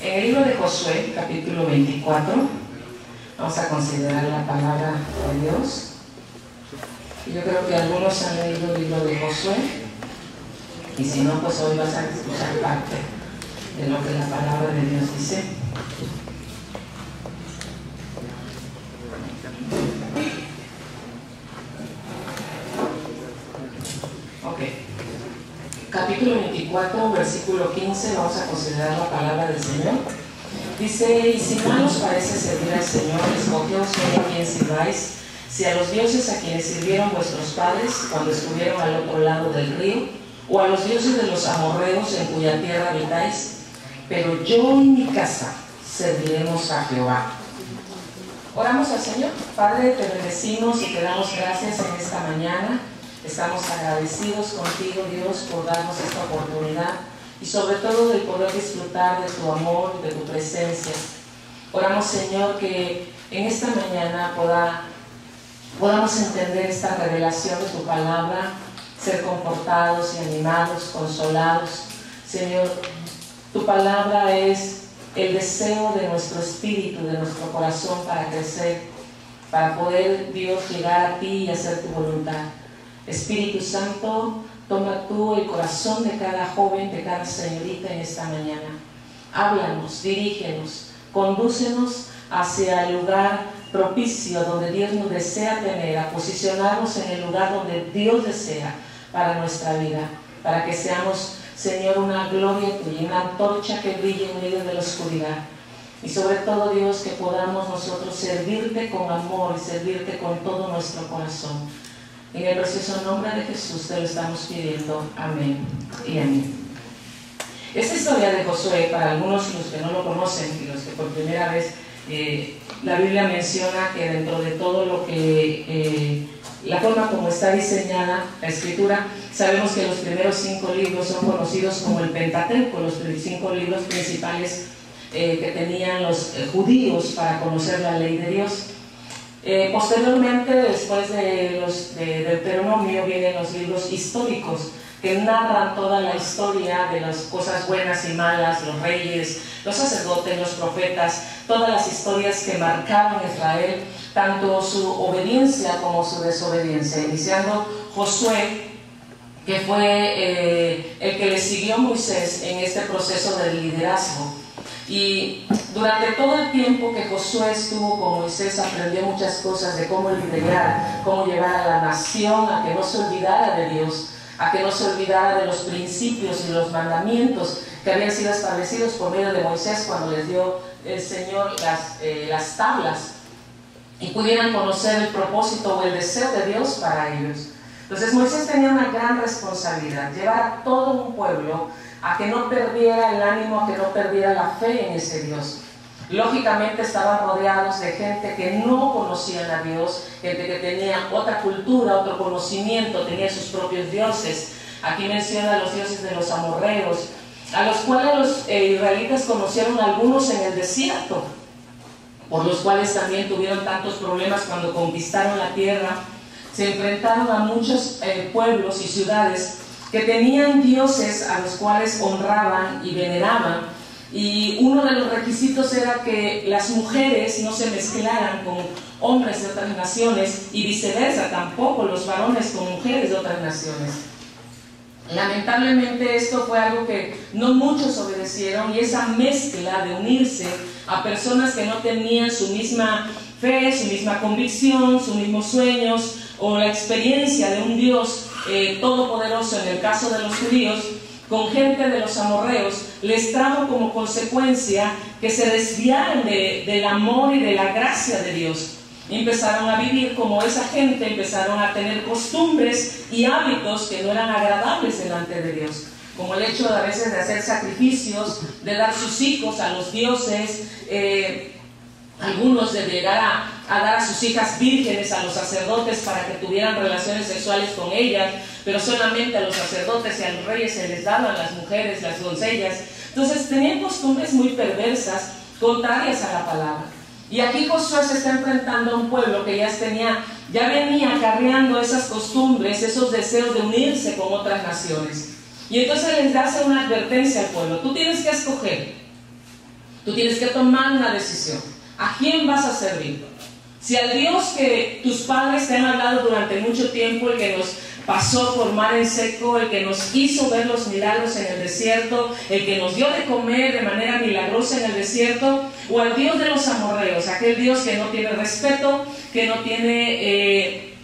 En el libro de Josué, capítulo 24, vamos a considerar la palabra de Dios. Yo creo que algunos han leído el libro de Josué, y si no, pues hoy vas a escuchar parte de lo que la palabra de Dios dice. Ok. Capítulo 24, versículo 15, vamos a considerar la palabra del Señor. Dice: y si mal os parece servir al Señor, escogeos hoy a quién sirváis, si a los dioses a quienes sirvieron vuestros padres cuando estuvieron al otro lado del río, o a los dioses de los amorreos en cuya tierra habitáis, pero yo y mi casa serviremos a Jehová. Oramos al Señor. Padre, te bendecimos y te damos gracias en esta mañana. Estamos agradecidos contigo, Dios, por darnos esta oportunidad y sobre todo de poder disfrutar de tu amor, de tu presencia. Oramos, Señor, que en esta mañana podamos entender esta revelación de tu palabra, ser confortados y animados, consolados. Señor, tu palabra es el deseo de nuestro espíritu, de nuestro corazón para crecer, para poder, Dios, llegar a ti y hacer tu voluntad. Espíritu Santo, toma tú el corazón de cada joven, de cada señorita en esta mañana. Háblanos, dirígenos, condúcenos hacia el lugar propicio donde Dios nos desea tener, a posicionarnos en el lugar donde Dios desea para nuestra vida, para que seamos, Señor, una gloria tuya, una antorcha que brille en medio de la oscuridad. Y sobre todo, Dios, que podamos nosotros servirte con amor y servirte con todo nuestro corazón. En el precioso nombre de Jesús te lo estamos pidiendo. Amén y amén. Esta historia de Josué, para algunos los que no lo conocen y los que por primera vez, la Biblia menciona que dentro de todo lo que, la forma como está diseñada la Escritura, sabemos que los primeros 5 libros son conocidos como el Pentateuco, los 5 libros principales que tenían los judíos para conocer la ley de Dios. Posteriormente, después de Deuteronomio, vienen los libros históricos que narran toda la historia de las cosas buenas y malas, los reyes, los sacerdotes, los profetas, todas las historias que marcaban a Israel, tanto su obediencia como su desobediencia, iniciando Josué, que fue el que le siguió a Moisés en este proceso de liderazgo. Y durante todo el tiempo que Josué estuvo con Moisés, aprendió muchas cosas de cómo liderar, cómo llevar a la nación a que no se olvidara de Dios, a que no se olvidara de los principios y los mandamientos que habían sido establecidos por medio de Moisés cuando les dio el Señor las tablas, y pudieran conocer el propósito o el deseo de Dios para ellos. Entonces Moisés tenía una gran responsabilidad: llevar a todo un pueblo a que no perdiera el ánimo, a que no perdiera la fe en ese Dios. Lógicamente estaban rodeados de gente que no conocían a Dios, gente que tenía otra cultura, otro conocimiento, tenía sus propios dioses. Aquí menciona los dioses de los amorreos, a los cuales los israelitas conocieron algunos en el desierto, por los cuales también tuvieron tantos problemas cuando conquistaron la tierra. Se enfrentaron a muchos pueblos y ciudades que tenían dioses a los cuales honraban y veneraban, y uno de los requisitos era que las mujeres no se mezclaran con hombres de otras naciones y viceversa, tampoco los varones con mujeres de otras naciones. Lamentablemente esto fue algo que no muchos obedecieron, y esa mezcla de unirse a personas que no tenían su misma fe, su misma convicción, sus mismos sueños o la experiencia de un Dios todopoderoso, en el caso de los judíos, con gente de los amorreos, les trajo como consecuencia que se desviaran del amor y de la gracia de Dios. Y empezaron a vivir como esa gente, empezaron a tener costumbres y hábitos que no eran agradables delante de Dios, como el hecho de a veces de hacer sacrificios, de dar sus hijos a los dioses, algunos de llegar a dar a sus hijas vírgenes a los sacerdotes para que tuvieran relaciones sexuales con ellas, pero solamente a los sacerdotes y a los reyes se les daban las mujeres, las doncellas. Entonces tenían costumbres muy perversas, contrarias a la palabra. Y aquí Josué se está enfrentando a un pueblo que ya venía acarreando esas costumbres, esos deseos de unirse con otras naciones. Y entonces les hace una advertencia al pueblo: tú tienes que escoger Tú tienes que tomar una decisión. ¿A quién vas a servir? Si al Dios que tus padres te han hablado durante mucho tiempo, el que nos pasó por mar en seco, el que nos hizo ver los milagros en el desierto, el que nos dio de comer de manera milagrosa en el desierto, o al Dios de los amorreos, aquel Dios que no tiene respeto, que no tiene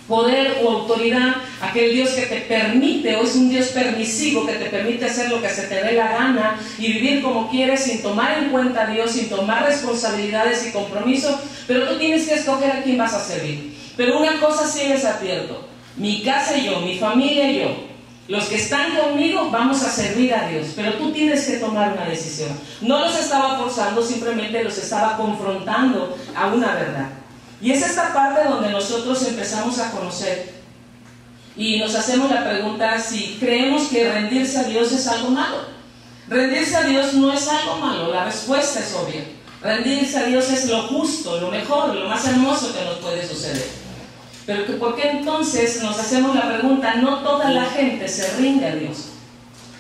poder o autoridad, aquel Dios que te permite, o es un Dios permisivo que te permite hacer lo que se te dé la gana y vivir como quieres sin tomar en cuenta a Dios, sin tomar responsabilidades y compromiso, pero tú tienes que escoger a quién vas a servir. Pero una cosa sí les advierto: mi casa y yo, mi familia y yo, los que están conmigo, vamos a servir a Dios, pero tú tienes que tomar una decisión. No los estaba forzando, simplemente los estaba confrontando a una verdad. Y es esta parte donde nosotros empezamos a conocer y nos hacemos la pregunta si creemos que rendirse a Dios es algo malo. Rendirse a Dios no es algo malo, la respuesta es obvia. Rendirse a Dios es lo justo, lo mejor, lo más hermoso que nos puede suceder. Pero ¿por qué entonces nos hacemos la pregunta? No toda la gente se rinde a Dios.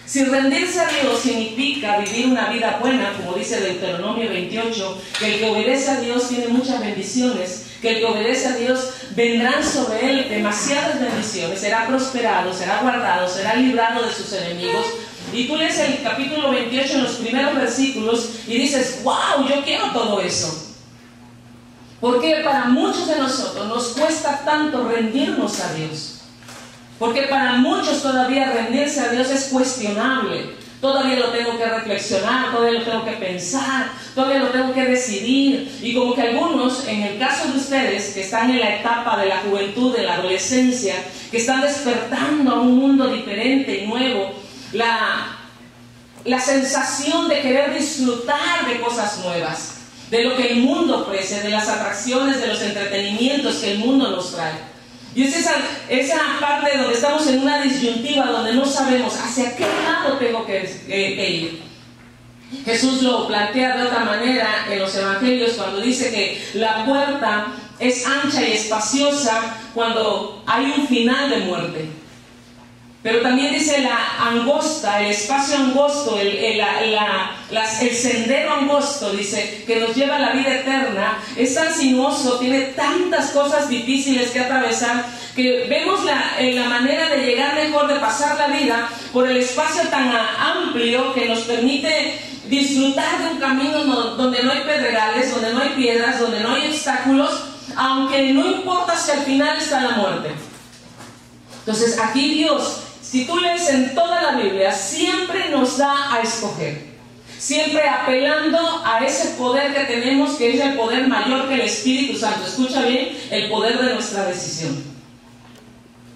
Si rendirse a Dios significa vivir una vida buena, como dice Deuteronomio 28, que el que obedece a Dios tiene muchas bendiciones, que el que obedece a Dios vendrán sobre él demasiadas bendiciones, será prosperado, será guardado, será librado de sus enemigos. Y tú lees el capítulo 28 en los primeros versículos y dices, wow, yo quiero todo eso. Porque para muchos de nosotros nos cuesta tanto rendirnos a Dios. Porque para muchos todavía rendirse a Dios es cuestionable. Todavía lo tengo que reflexionar, todavía lo tengo que pensar, todavía lo tengo que decidir. Y como que algunos, en el caso de ustedes, que están en la etapa de la juventud, de la adolescencia, que están despertando a un mundo diferente y nuevo, la sensación de querer disfrutar de cosas nuevas, de lo que el mundo ofrece, de las atracciones, de los entretenimientos que el mundo nos trae. Y es esa parte donde estamos en una disyuntiva, donde no sabemos hacia qué lado tengo que ir. Jesús lo plantea de otra manera en los evangelios cuando dice que la puerta es ancha y espaciosa cuando hay un final de muerte. Pero también dice la angosta, el espacio angosto, el sendero angosto, dice, que nos lleva a la vida eterna, es tan sinuoso, tiene tantas cosas difíciles que atravesar, que vemos la manera de llegar mejor, de pasar la vida por el espacio tan amplio que nos permite disfrutar de un camino donde no hay pedregales, donde no hay piedras, donde no hay obstáculos, aunque no importa si al final está la muerte. Entonces aquí Dios, si tú lees en toda la Biblia, siempre nos da a escoger, siempre apelando a ese poder que tenemos, que es el poder mayor que el Espíritu Santo. Escucha bien, el poder de nuestra decisión.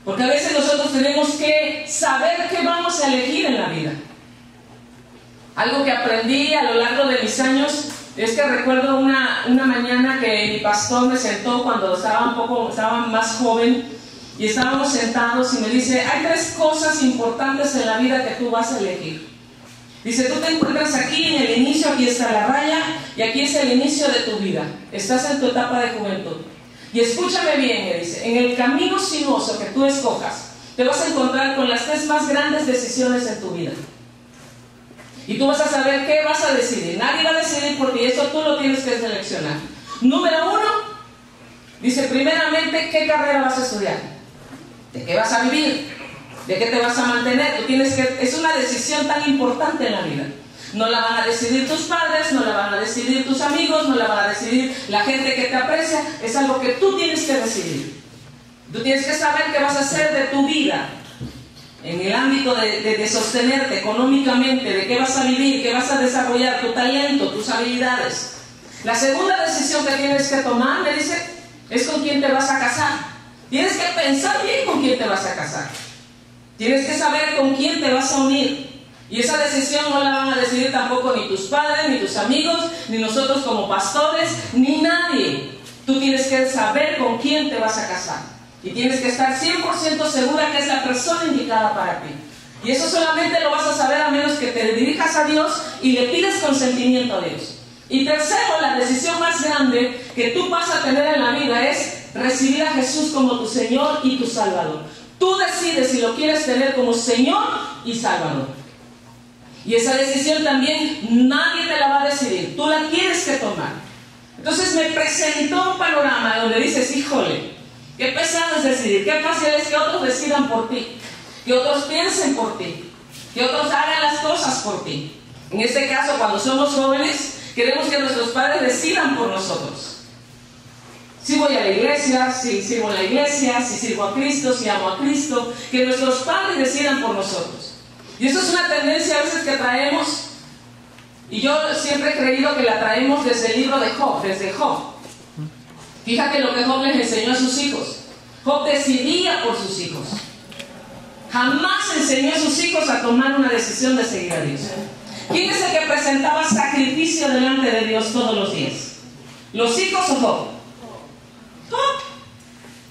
Porque a veces nosotros tenemos que saber qué vamos a elegir en la vida. Algo que aprendí a lo largo de mis años es que recuerdo una mañana que mi pastor me sentó cuando estaba más joven, y estábamos sentados y me dice, hay 3 cosas importantes en la vida que tú vas a elegir. Dice, tú te encuentras aquí en el inicio, aquí está la raya, y aquí es el inicio de tu vida. Estás en tu etapa de juventud. Y escúchame bien, me dice, en el camino sinuoso que tú escojas, te vas a encontrar con las 3 más grandes decisiones en tu vida. Y tú vas a saber qué vas a decidir. Nadie va a decidir porque eso tú lo tienes que seleccionar. Número 1, dice, primeramente, ¿qué carrera vas a estudiar? ¿De qué vas a vivir? ¿De qué te vas a mantener? Es una decisión tan importante en la vida. No la van a decidir tus padres, no la van a decidir tus amigos, no la van a decidir la gente que te aprecia. Es algo que tú tienes que decidir. Tú tienes que saber qué vas a hacer de tu vida, en el ámbito de sostenerte económicamente, de qué vas a vivir, qué vas a desarrollar, tu talento, tus habilidades. La segunda decisión que tienes que tomar, me dice, es con quién te vas a casar. Tienes que pensar bien con quién te vas a casar. Tienes que saber con quién te vas a unir. Y esa decisión no la van a decidir tampoco ni tus padres, ni tus amigos, ni nosotros como pastores, ni nadie. Tú tienes que saber con quién te vas a casar. Y tienes que estar 100% segura que es la persona indicada para ti. Y eso solamente lo vas a saber a menos que te dirijas a Dios y le pides consentimiento a Dios. Y tercero, la decisión más grande que tú vas a tener en la vida es recibir a Jesús como tu Señor y tu Salvador. Tú decides si lo quieres tener como Señor y Salvador. Y esa decisión también nadie te la va a decidir, tú la tienes que tomar. Entonces me presentó un panorama donde dices, híjole, qué pesado es decidir, qué fácil es que otros decidan por ti, que otros piensen por ti, que otros hagan las cosas por ti. En este caso, cuando somos jóvenes, queremos que nuestros padres decidan por nosotros. Si voy a la iglesia, si sirvo en la iglesia, si sirvo a Cristo, si amo a Cristo, que nuestros padres decidan por nosotros. Y eso es una tendencia a veces que traemos, y yo siempre he creído que la traemos desde el libro de Job, desde Job. Fíjate lo que Job les enseñó a sus hijos. Job decidía por sus hijos. Jamás enseñó a sus hijos a tomar una decisión de seguir a Dios. ¿Quién es el que presentaba sacrificio delante de Dios todos los días? ¿Los hijos o Job? Job.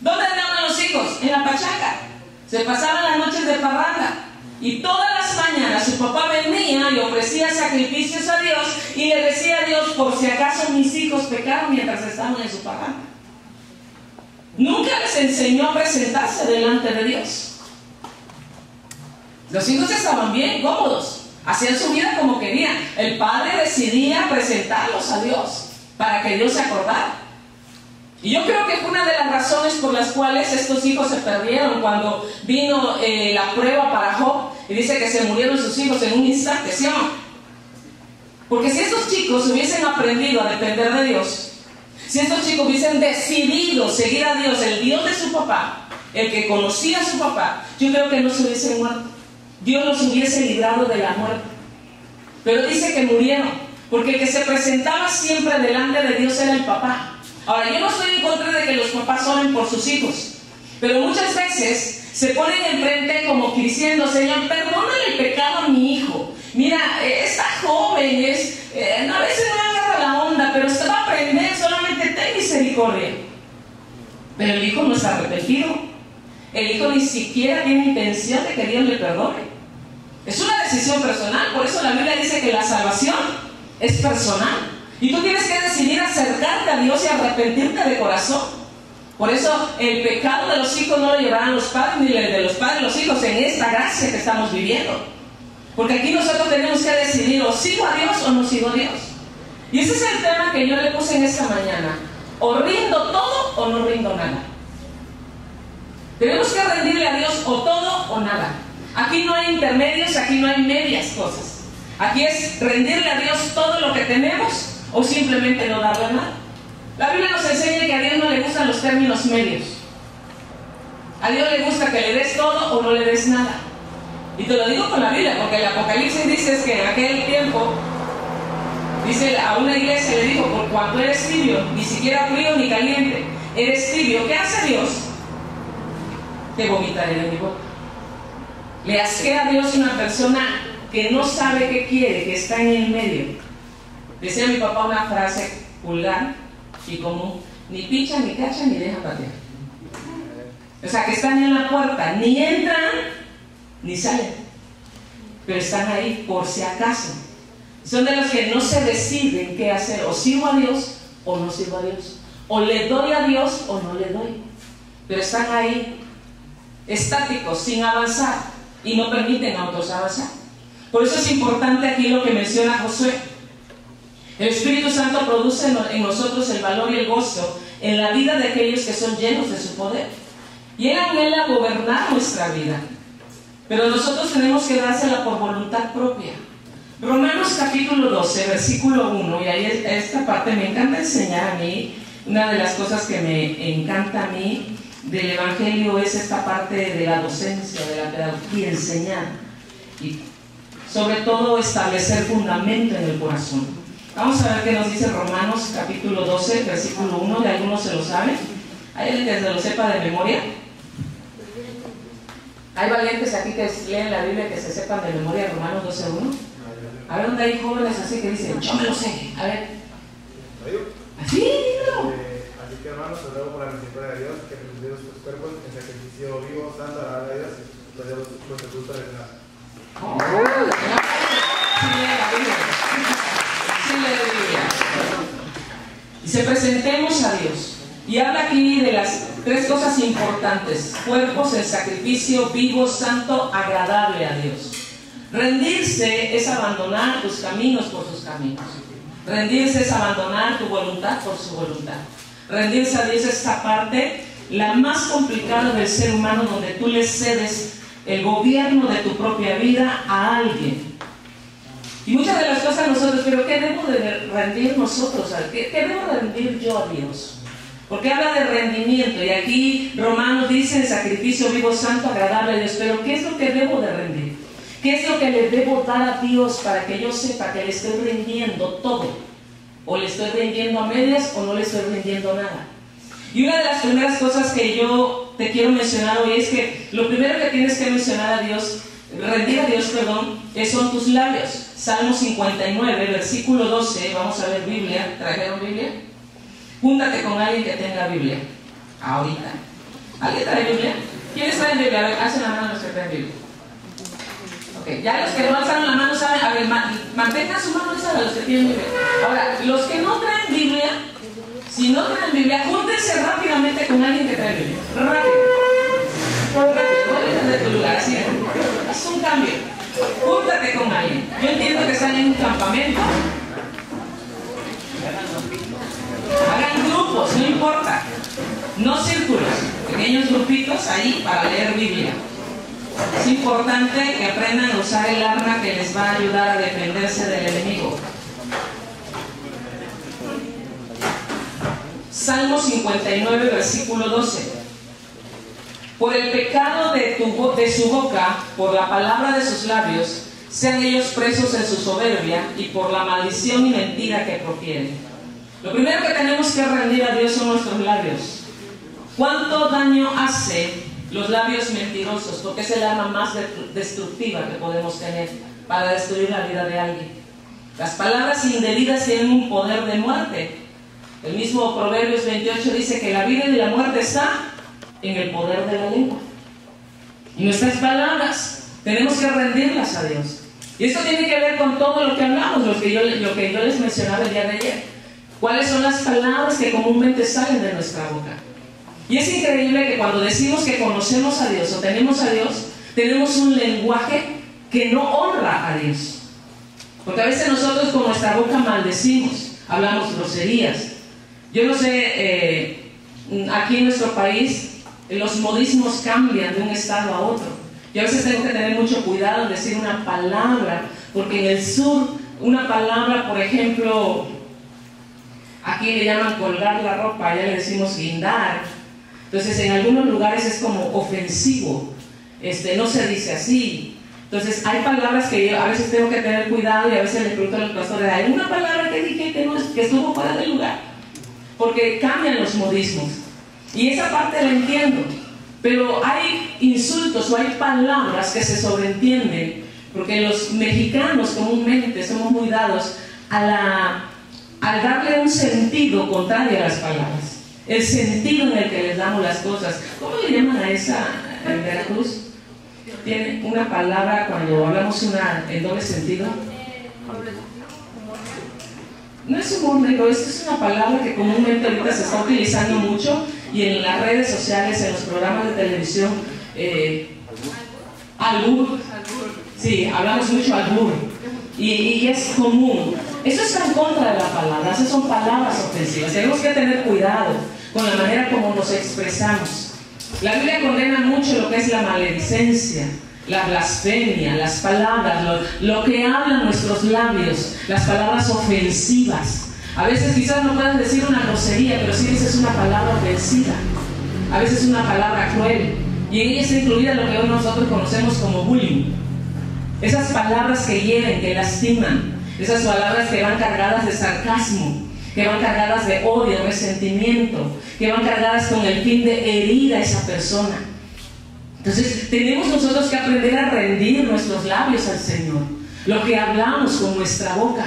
¿Dónde andaban los hijos? En la pachanga. Se pasaban las noches de parranda. Y todas las mañanas su papá venía y ofrecía sacrificios a Dios y le decía a Dios, por si acaso mis hijos pecaron mientras estaban en su parranda. Nunca les enseñó a presentarse delante de Dios. Los hijos estaban bien cómodos, hacían su vida como querían. El padre decidía presentarlos a Dios para que Dios se acordara. Y yo creo que fue una de las razones por las cuales estos hijos se perdieron cuando vino la prueba para Job, y dice que se murieron sus hijos en un instante, ¿sí o no? Porque si estos chicos hubiesen aprendido a depender de Dios, si estos chicos hubiesen decidido seguir a Dios, el Dios de su papá, el que conocía a su papá, yo creo que no se hubiesen muerto. Dios los hubiese librado de la muerte. Pero dice que murieron, porque el que se presentaba siempre delante de Dios era el papá. Ahora, yo no estoy en contra de que los papás oren por sus hijos, pero muchas veces se ponen enfrente como diciendo, Señor, perdónale el pecado a mi hijo. Mira, está joven, a veces no agarra la onda, pero usted va a aprender, solamente ten misericordia. Pero el hijo no está arrepentido. El hijo ni siquiera tiene intención de que Dios le perdone. Es una decisión personal, por eso la Biblia dice que la salvación es personal. Y tú tienes que decidir acercarte a Dios y arrepentirte de corazón. Por eso el pecado de los hijos no lo llevarán los padres, ni el de los padres los hijos, en esta gracia que estamos viviendo. Porque aquí nosotros tenemos que decidir, o sigo a Dios o no sigo a Dios. Y ese es el tema que yo le puse en esta mañana. O rindo todo o no rindo nada. Tenemos que rendirle a Dios o todo o nada. Aquí no hay intermedios, aquí no hay medias cosas. Aquí es rendirle a Dios todo lo que tenemos o simplemente no darle nada. La Biblia nos enseña que a Dios no le gustan los términos medios. A Dios le gusta que le des todo o no le des nada. Y te lo digo con la Biblia, porque el Apocalipsis dice que en aquel tiempo, dice a una iglesia, le dijo, por cuanto eres tibio, ni siquiera frío ni caliente, eres tibio, ¿qué hace Dios? Te vomitaré de mi boca. Le asquea a Dios una persona que no sabe qué quiere, que está en el medio. Decía mi papá una frase vulgar y común: ni picha, ni cacha, ni deja patear. O sea, que están en la puerta, ni entran, ni salen, pero están ahí por si acaso. Son de los que no se deciden qué hacer, o sirvo a Dios o no sirvo a Dios, o le doy a Dios o no le doy, pero están ahí estáticos, sin avanzar, y no permiten a otros avanzar. Por eso es importante aquí lo que menciona Josué. El Espíritu Santo produce en nosotros el valor y el gozo en la vida de aquellos que son llenos de su poder, y Él anhela gobernar nuestra vida, pero nosotros tenemos que dársela por voluntad propia. Romanos capítulo 12, versículo 1, y ahí esta parte me encanta enseñar a mí. Una de las cosas que me encanta a mí del Evangelio es esta parte de la docencia, de la pedagogía, enseñar y sobre todo establecer fundamento en el corazón. Vamos a ver qué nos dice Romanos capítulo 12, versículo 1, de algunos se lo saben. ¿Hay alguien que se lo sepa de memoria? ¿Hay valientes aquí que leen la Biblia que se sepan de memoria Romanos 12:1? A ver, ¿dónde hay jóvenes así que dicen, yo me lo sé? A ver. ¿Así? Dímelo. Así que, hermanos, os ruego por la misericordia de Dios que presentemos sus cuerpos en sacrificio vivo, santo, agradable a Dios, y los frutos de la y se presentemos a Dios. Y habla aquí de las tres cosas importantes: cuerpos en sacrificio vivo, santo, agradable a Dios. Rendirse es abandonar tus caminos por sus caminos. Rendirse es abandonar tu voluntad por su voluntad. Rendirse a Dios es esa parte, la más complicada del ser humano, donde tú le cedes el gobierno de tu propia vida a alguien. Y muchas de las cosas nosotros, pero ¿qué debo de rendir nosotros? ¿Qué debo de rendir yo a Dios? Porque habla de rendimiento, y aquí Romanos dice el sacrificio vivo, santo, agradable a Dios. Pero ¿qué es lo que debo de rendir? ¿Qué es lo que le debo dar a Dios para que yo sepa que le estoy rindiendo todo? ¿O le estoy rindiendo a medias o no le estoy rindiendo nada? Y una de las primeras cosas que yo te quiero mencionar hoy es que lo primero que tienes que mencionar a Dios, rendir a Dios, perdón, son tus labios. Salmo 59, versículo 12, vamos a ver Biblia. ¿Trajeron Biblia? Júntate con alguien que tenga Biblia. Ahorita. ¿Alguien trae Biblia? ¿Quiénes traen Biblia? A ver, hacen la mano los que traen Biblia. Ok, ya los que no alzaron la mano saben. A ver, mantengan su mano esa a los que tienen Biblia. Ahora, los que no traen Biblia, si no traen Biblia, júntense rápidamente con alguien que trae Biblia. Rápido. Vuelve de tu lugar, así. Es un cambio. Júntate con alguien. Yo entiendo que están en un campamento. Hagan grupos, no importa. No círculos, pequeños grupitos ahí para leer Biblia. Es importante que aprendan a usar el arma que les va a ayudar a defenderse del enemigo. Salmo 59, versículo 12. Por el pecado de su boca, por la palabra de sus labios, sean ellos presos en su soberbia y por la maldición y mentira que profieren. Lo primero que tenemos que rendir a Dios son nuestros labios. ¿Cuánto daño hace los labios mentirosos? Porque es el arma más destructiva que podemos tener para destruir la vida de alguien. Las palabras indebidas tienen un poder de muerte. El mismo Proverbios 28 dice que la vida y la muerte está en el poder de la lengua. Y nuestras palabras tenemos que rendirlas a Dios. Y esto tiene que ver con todo lo que hablamos, lo que yo les mencionaba el día de ayer. ¿Cuáles son las palabras que comúnmente salen de nuestra boca? Y es increíble que cuando decimos que conocemos a Dios o tenemos a Dios, tenemos un lenguaje que no honra a Dios. Porque a veces nosotros con nuestra boca maldecimos, hablamos groserías. Yo no sé, aquí en nuestro país los modismos cambian de un estado a otro. Yo a veces tengo que tener mucho cuidado en decir una palabra, porque en el sur, una palabra, por ejemplo, aquí le llaman colgar la ropa, allá le decimos guindar. Entonces en algunos lugares es como ofensivo, no se dice así. Entonces hay palabras que yo a veces tengo que tener cuidado, y a veces le pregunto a los pastores, ¿hay una palabra que dije que estuvo fuera del lugar? Porque cambian los modismos. Y esa parte la entiendo. Pero hay insultos o hay palabras que se sobreentienden, porque los mexicanos comúnmente somos muy dados al darle un sentido contrario a las palabras. El sentido en el que les damos las cosas. ¿Cómo le llaman a esa en Veracruz? Tiene una palabra cuando hablamos en doble sentido. No es humor negro, esto es una palabra que comúnmente ahorita se está utilizando mucho, y en las redes sociales, en los programas de televisión, albur. Sí, hablamos mucho albur. Y es común. Eso está en contra de la palabra, esas son palabras ofensivas. Tenemos que tener cuidado con la manera como nos expresamos. La Biblia condena mucho lo que es la maledicencia, la blasfemia, las palabras, lo que hablan nuestros labios, las palabras ofensivas. A veces quizás no puedas decir una grosería, pero sí dices una palabra ofensiva. A veces una palabra cruel. Y en ella está incluida lo que hoy nosotros conocemos como bullying. Esas palabras que hieren, que lastiman. Esas palabras que van cargadas de sarcasmo, que van cargadas de odio, resentimiento, que van cargadas con el fin de herir a esa persona. Entonces tenemos nosotros que aprender a rendir nuestros labios al Señor, lo que hablamos con nuestra boca.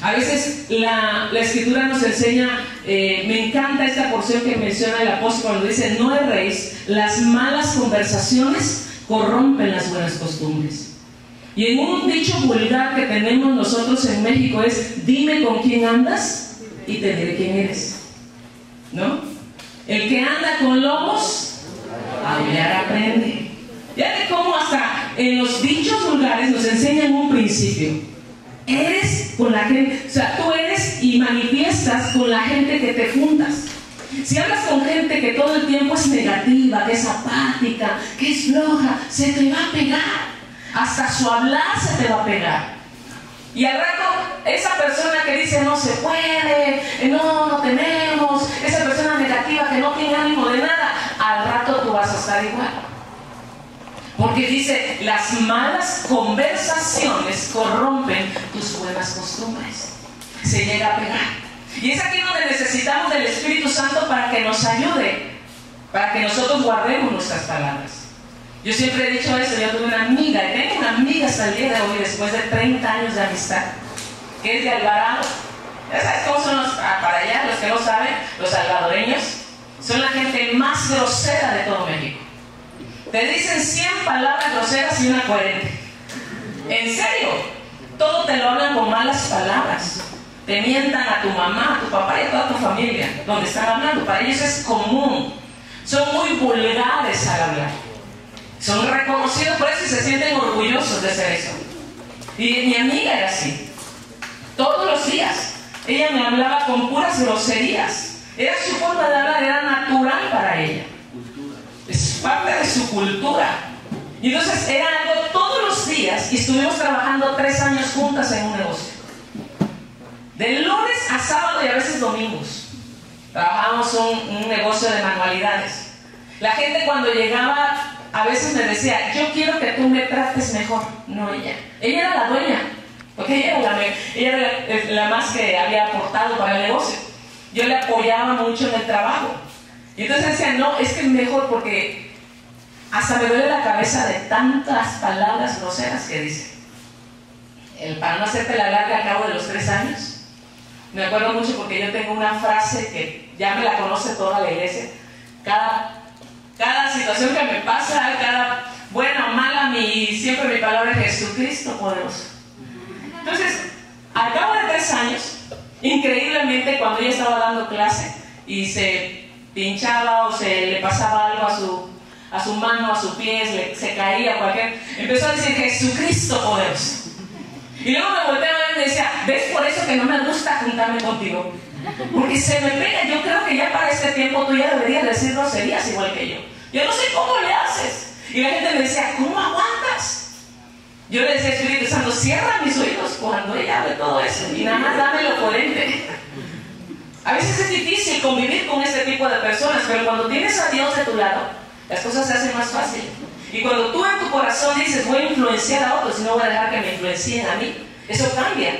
A veces la Escritura nos enseña, me encanta esta porción que menciona el apóstol cuando dice: no erréis, las malas conversaciones corrompen las buenas costumbres. Y en un dicho vulgar que tenemos nosotros en México es: dime con quién andas y te diré quién eres, ¿no? El que anda con lobos, aullar aprende. Ya de cómo hasta en los dichos vulgares nos enseñan un principio. Eres con la gente, o sea, tú eres y manifiestas con la gente que te juntas. Si hablas con gente que todo el tiempo es negativa, que es apática, que es floja, se te va a pegar. Hasta su hablar se te va a pegar. Y al rato, esa persona que dice no se puede, no tenemos, esa persona negativa que no tiene ánimo de nada, al rato tú vas a estar igual. Porque dice, las malas conversaciones corrompen tus buenas costumbres. Se llega a pegar. Y es aquí donde necesitamos del Espíritu Santo para que nos ayude, para que nosotros guardemos nuestras palabras. Yo siempre he dicho eso, yo tuve una amiga, y tengo una amiga hasta el día de hoy, después de 30 años de amistad, que es de Alvarado. Ya sabes cómo son para allá, los que no saben, los salvadoreños, son la gente más grosera de todo México. Te dicen 100 palabras groseras y una coherente. En serio, todo te lo hablan con malas palabras. Te mientan a tu mamá, a tu papá y a toda tu familia, donde están hablando. Para ellos es común. Son muy vulgares al hablar. Son reconocidos por eso y se sienten orgullosos de ser eso. Y mi amiga era así. Todos los días. Ella me hablaba con puras groserías. Era su forma de hablar, era natural para ella. Es parte de su cultura. Y entonces era algo todos los días y estuvimos trabajando 3 años juntas en un negocio. De lunes a sábado y a veces domingos. Trabajábamos un negocio de manualidades. La gente cuando llegaba a veces me decía, yo quiero que tú me trates mejor. No ella. Ella era la dueña. Porque ella era la más que había aportado para el negocio. Yo le apoyaba mucho en el trabajo. Y entonces decía, no, es que es mejor porque hasta me duele la cabeza de tantas palabras groseras que dice. Para no hacerte la larga, al cabo de los 3 años, me acuerdo mucho porque yo tengo una frase que ya me la conoce toda la iglesia. Cada situación que me pasa, cada buena o mala, siempre mi palabra es Jesucristo poderoso. Entonces, al cabo de 3 años, increíblemente, cuando ella estaba dando clase y se pinchaba o se le pasaba algo a su mano, a su pie, se caía, empezó a decir Jesucristo poderoso. Y luego me volteaba y me decía, ¿ves por eso que no me gusta juntarme contigo? Porque se me pega. Yo creo que ya para este tiempo tú ya deberías decir groserías igual que yo. Yo no sé cómo le haces. Y la gente me decía, ¿cómo aguantas? Yo le decía, Espíritu Santo, cierra mis oídos cuando ella hable todo eso y nada más dame lo coherente. A veces es difícil convivir con este tipo de personas, pero cuando tienes a Dios de tu lado, las cosas se hacen más fácil. Y cuando tú en tu corazón dices, voy a influenciar a otros y no voy a dejar que me influencien a mí, eso cambia.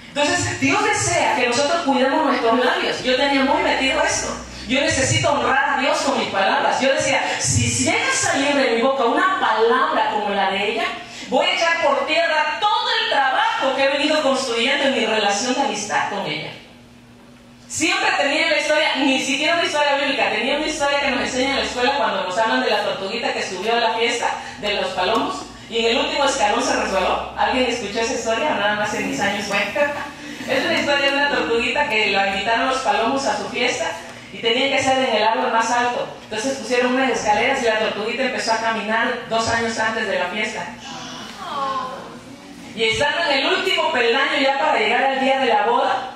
Entonces, Dios desea que nosotros cuidemos nuestros labios. Yo tenía muy metido esto. Yo necesito honrar a Dios con mis palabras. Yo decía, si llega a salir de mi boca una palabra como la de ella, voy a echar por tierra todo el trabajo que he venido construyendo en mi relación de amistad con ella. Siempre tenía la historia, ni siquiera una historia bíblica, tenía una historia que nos enseña en la escuela cuando nos hablan de la tortuguita que subió a la fiesta de los palomos y en el último escalón se resbaló. ¿Alguien escuchó esa historia? Nada más en mis años fue. Es una historia de una tortuguita que la invitaron los palomos a su fiesta y tenía que ser en el árbol más alto. Entonces pusieron unas escaleras y la tortuguita empezó a caminar 2 años antes de la fiesta. Y estando en el último peldaño ya para llegar al día de la boda,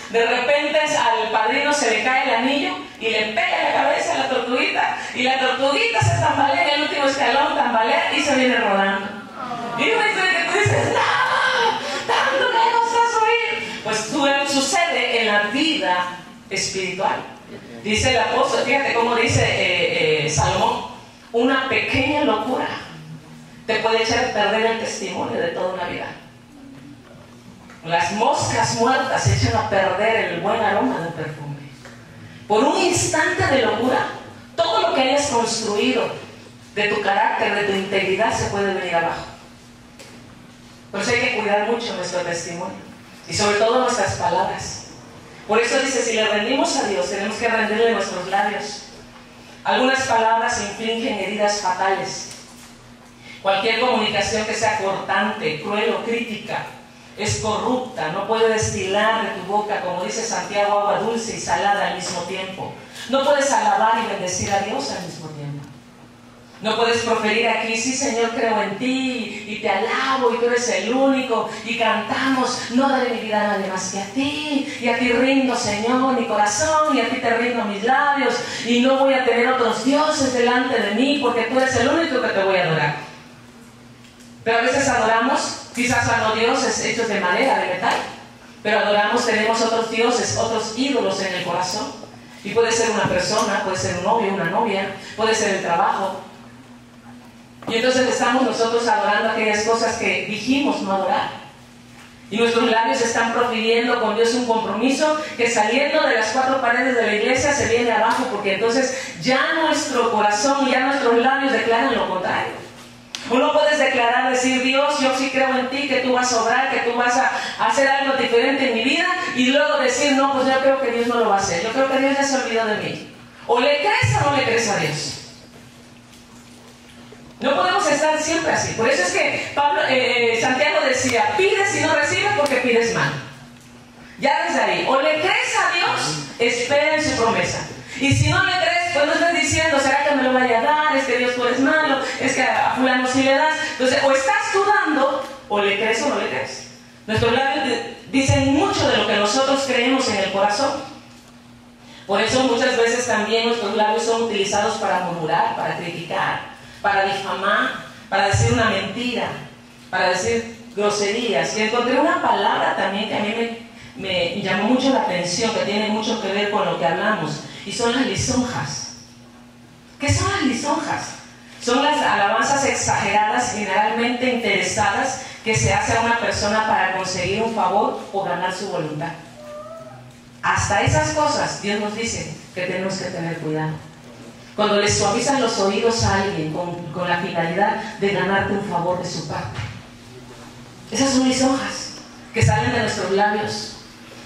de repente al padrino se le cae el anillo y le pega en la cabeza a la tortuguita. Y la tortuguita se tambalea en el último escalón, tambalea y se viene rodando. Y una historia que tú dices, ¡no! ¡Tanto que no estás oír! Pues sucede en la vida espiritual. Dice el apóstol, fíjate cómo dice Salomón, una pequeña locura te puede echar a perder el testimonio de toda una vida. Las moscas muertas echan a perder el buen aroma del perfume. Por un instante de locura, todo lo que hayas construido de tu carácter, de tu integridad, se puede venir abajo. Por eso hay que cuidar mucho nuestro testimonio y sobre todo nuestras palabras. Por eso dice, si le rendimos a Dios, tenemos que rendirle nuestros labios. Algunas palabras infligen heridas fatales. Cualquier comunicación que sea cortante, cruel o crítica es corrupta, no puede destilar de tu boca, como dice Santiago, agua dulce y salada al mismo tiempo. No puedes alabar y bendecir a Dios al mismo tiempo. No puedes proferir aquí, sí Señor, creo en ti y te alabo y tú eres el único y cantamos, no daré mi vida a nadie más que a ti y a ti rindo Señor mi corazón y a ti te rindo mis labios y no voy a tener otros dioses delante de mí porque tú eres el único que te voy a adorar. Pero a veces adoramos, quizás a los dioses hechos de madera, de metal, pero adoramos, tenemos otros dioses, otros ídolos en el corazón. Y puede ser una persona, puede ser un novio, una novia, puede ser el trabajo. Y entonces estamos nosotros adorando aquellas cosas que dijimos no adorar. Y nuestros labios están profiriendo con Dios un compromiso que saliendo de las cuatro paredes de la iglesia se viene abajo, porque entonces ya nuestro corazón, ya nuestros labios declaran lo contrario. Uno puedes declarar, decir, Dios, yo sí creo en ti, que tú vas a obrar, que tú vas a hacer algo diferente en mi vida, y luego decir, no, pues yo creo que Dios no lo va a hacer, yo creo que Dios ya se olvidó de mí. O le crees o no le crees a Dios. No podemos estar siempre así. Por eso es que Santiago decía, pides y no recibes porque pides mal. Ya desde ahí, o le crees a Dios, espera en su promesa. Y si no le crees, pues no estés diciendo, ¿será que me lo vaya a dar? Es que Dios tú eres malo, es que a fulano sí le das. Entonces, o estás dudando, o le crees o no le crees. Nuestros labios dicen mucho de lo que nosotros creemos en el corazón. Por eso muchas veces también nuestros labios son utilizados para murmurar, para criticar, para difamar, para decir una mentira, para decir groserías. Y encontré una palabra también que a mí me llamó mucho la atención, que tiene mucho que ver con lo que hablamos, y son las lisonjas. ¿Qué son las lisonjas? Son las alabanzas exageradas, generalmente interesadas, que se hace a una persona para conseguir un favor o ganar su voluntad. Hasta esas cosas Dios nos dice que tenemos que tener cuidado. Cuando le suavizan los oídos a alguien con la finalidad de ganarte un favor de su parte. Esas son lisonjas que salen de nuestros labios.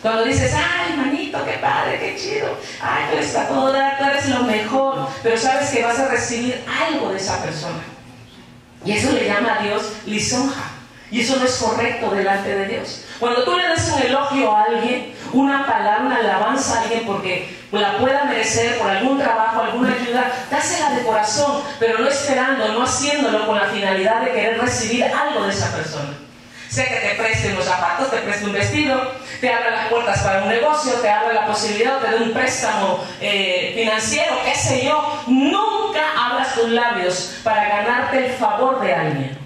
Cuando dices, ay, manito, qué padre, qué chido, ay, tú eres a todo dar, tú eres lo mejor, pero sabes que vas a recibir algo de esa persona. Y eso le llama a Dios lisonja. Y eso no es correcto delante de Dios. Cuando tú le das un elogio a alguien, una palabra, una alabanza a alguien porque la pueda merecer por algún trabajo, alguna ayuda, dásela de corazón, pero no esperando, no haciéndolo con la finalidad de querer recibir algo de esa persona. Sea que te preste unos zapatos, te preste un vestido, te abra las puertas para un negocio, te abra la posibilidad de un préstamo financiero, qué sé yo. Nunca abras tus labios para ganarte el favor de alguien.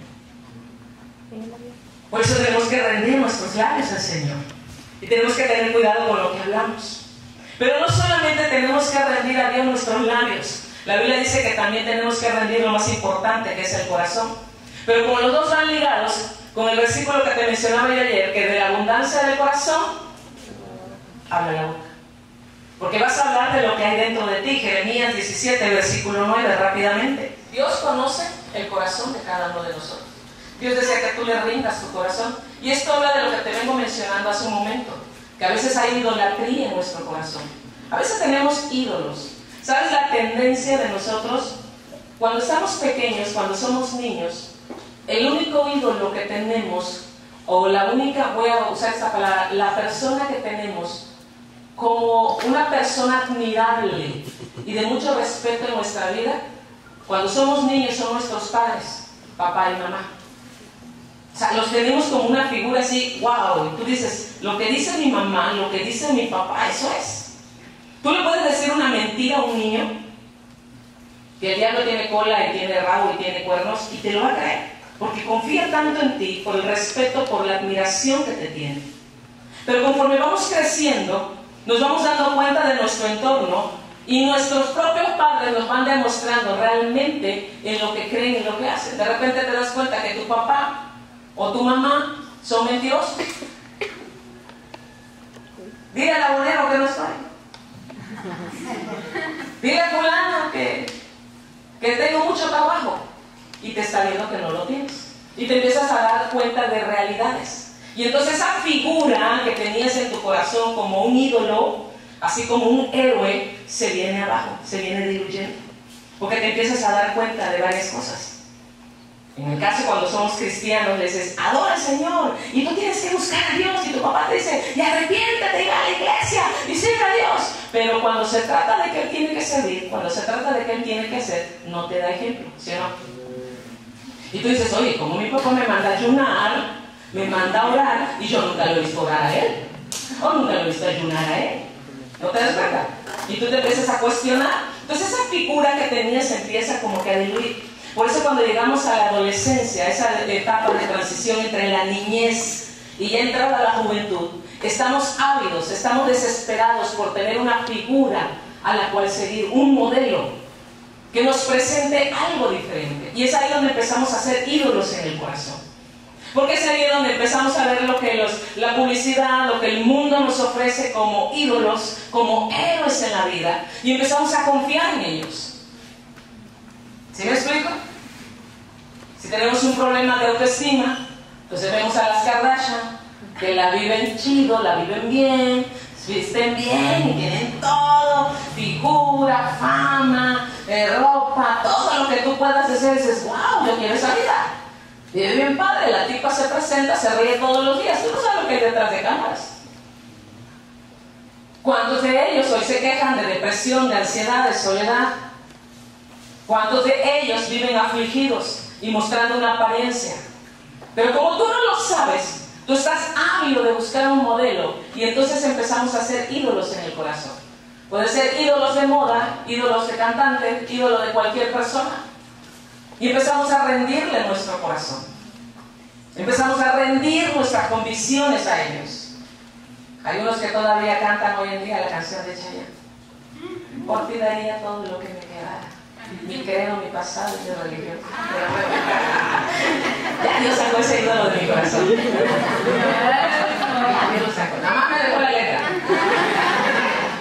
Por eso tenemos que rendir nuestros labios al Señor. Y tenemos que tener cuidado con lo que hablamos. Pero no solamente tenemos que rendir a Dios nuestros labios. La Biblia dice que también tenemos que rendir lo más importante, que es el corazón. Pero como los dos van ligados, con el versículo que te mencionaba yo ayer, que de la abundancia del corazón, habla la boca. Porque vas a hablar de lo que hay dentro de ti. Jeremías 17, versículo 9, rápidamente. Dios conoce el corazón de cada uno de nosotros. Dios desea que tú le rindas tu corazón. Y esto habla de lo que te vengo mencionando hace un momento, que a veces hay idolatría en nuestro corazón. A veces tenemos ídolos. ¿Sabes la tendencia de nosotros? Cuando estamos pequeños, cuando somos niños, el único ídolo que tenemos, o la única, voy a usar esta palabra, la persona que tenemos como una persona admirable y de mucho respeto en nuestra vida, cuando somos niños son nuestros padres, papá y mamá. O sea, los tenemos como una figura así, wow, y tú dices, lo que dice mi mamá, lo que dice mi papá, eso es. Tú le puedes decir una mentira a un niño, que el diablo tiene cola y tiene rabo y tiene cuernos, y te lo va a creer, porque confía tanto en ti, por el respeto, por la admiración que te tiene. Pero conforme vamos creciendo, nos vamos dando cuenta de nuestro entorno, y nuestros propios padres nos van demostrando realmente en lo que creen y lo que hacen. De repente te das cuenta que tu papá o tu mamá son mentirosos. Dile al abonero que no estoy. Dile a fulano que tengo mucho trabajo y te está viendo que no lo tienes. Y te empiezas a dar cuenta de realidades. Y entonces esa figura que tenías en tu corazón como un ídolo, así como un héroe, se viene abajo, se viene diluyendo. Porque te empiezas a dar cuenta de varias cosas. En el caso cuando somos cristianos, le dices, adora al Señor, y tú tienes que buscar a Dios, y tu papá te dice, y arrepiéntete, y va a la iglesia, y sirve a Dios. pero cuando se trata de que él tiene que servir, cuando se trata de que él tiene que hacer, no te da ejemplo, ¿sí o no? Y tú dices, oye, como mi papá me manda a ayunar, me manda a orar, y yo nunca lo he visto orar a él, o nunca lo he visto ayunar a él. ¿No te das cuenta? Y tú te empiezas a cuestionar. Entonces esa figura que tenías empieza como que a diluir. Por eso cuando llegamos a la adolescencia, esa etapa de transición entre la niñez y ya entrada a la juventud, estamos ávidos, estamos desesperados por tener una figura a la cual seguir, un modelo que nos presente algo diferente. Y es ahí donde empezamos a hacer ídolos en el corazón. Porque es ahí donde empezamos a ver lo que la publicidad, lo que el mundo nos ofrece como ídolos, como héroes en la vida, y empezamos a confiar en ellos. ¿Sí me explico? Si tenemos un problema de autoestima, entonces vemos a las Kardashian, que la viven chido, la viven bien, visten bien y tienen todo, figura, fama, ropa, todo lo que tú puedas hacer, y dices, wow, yo quiero esa vida. Vive bien padre, la tipa se presenta, se ríe todos los días. Tú no sabes lo que hay detrás de cámaras. ¿Cuántos de ellos hoy se quejan de depresión, de ansiedad, de soledad? ¿Cuántos de ellos viven afligidos y mostrando una apariencia? Pero como tú no lo sabes, tú estás ávido de buscar un modelo y entonces empezamos a hacer ídolos en el corazón. Puede ser ídolos de moda, ídolos de cantante, ídolo de cualquier persona. Y empezamos a rendirle nuestro corazón. Empezamos a rendir nuestras convicciones a ellos. Hay unos que todavía cantan hoy en día la canción de Chayanne. Por ti daría todo lo que me quedara. Mi credo, mi pasado y mi religión. Ya Dios sacó ese ídolo de mi corazón. Ya Dios lo sacó. Nada más me dejó la letra.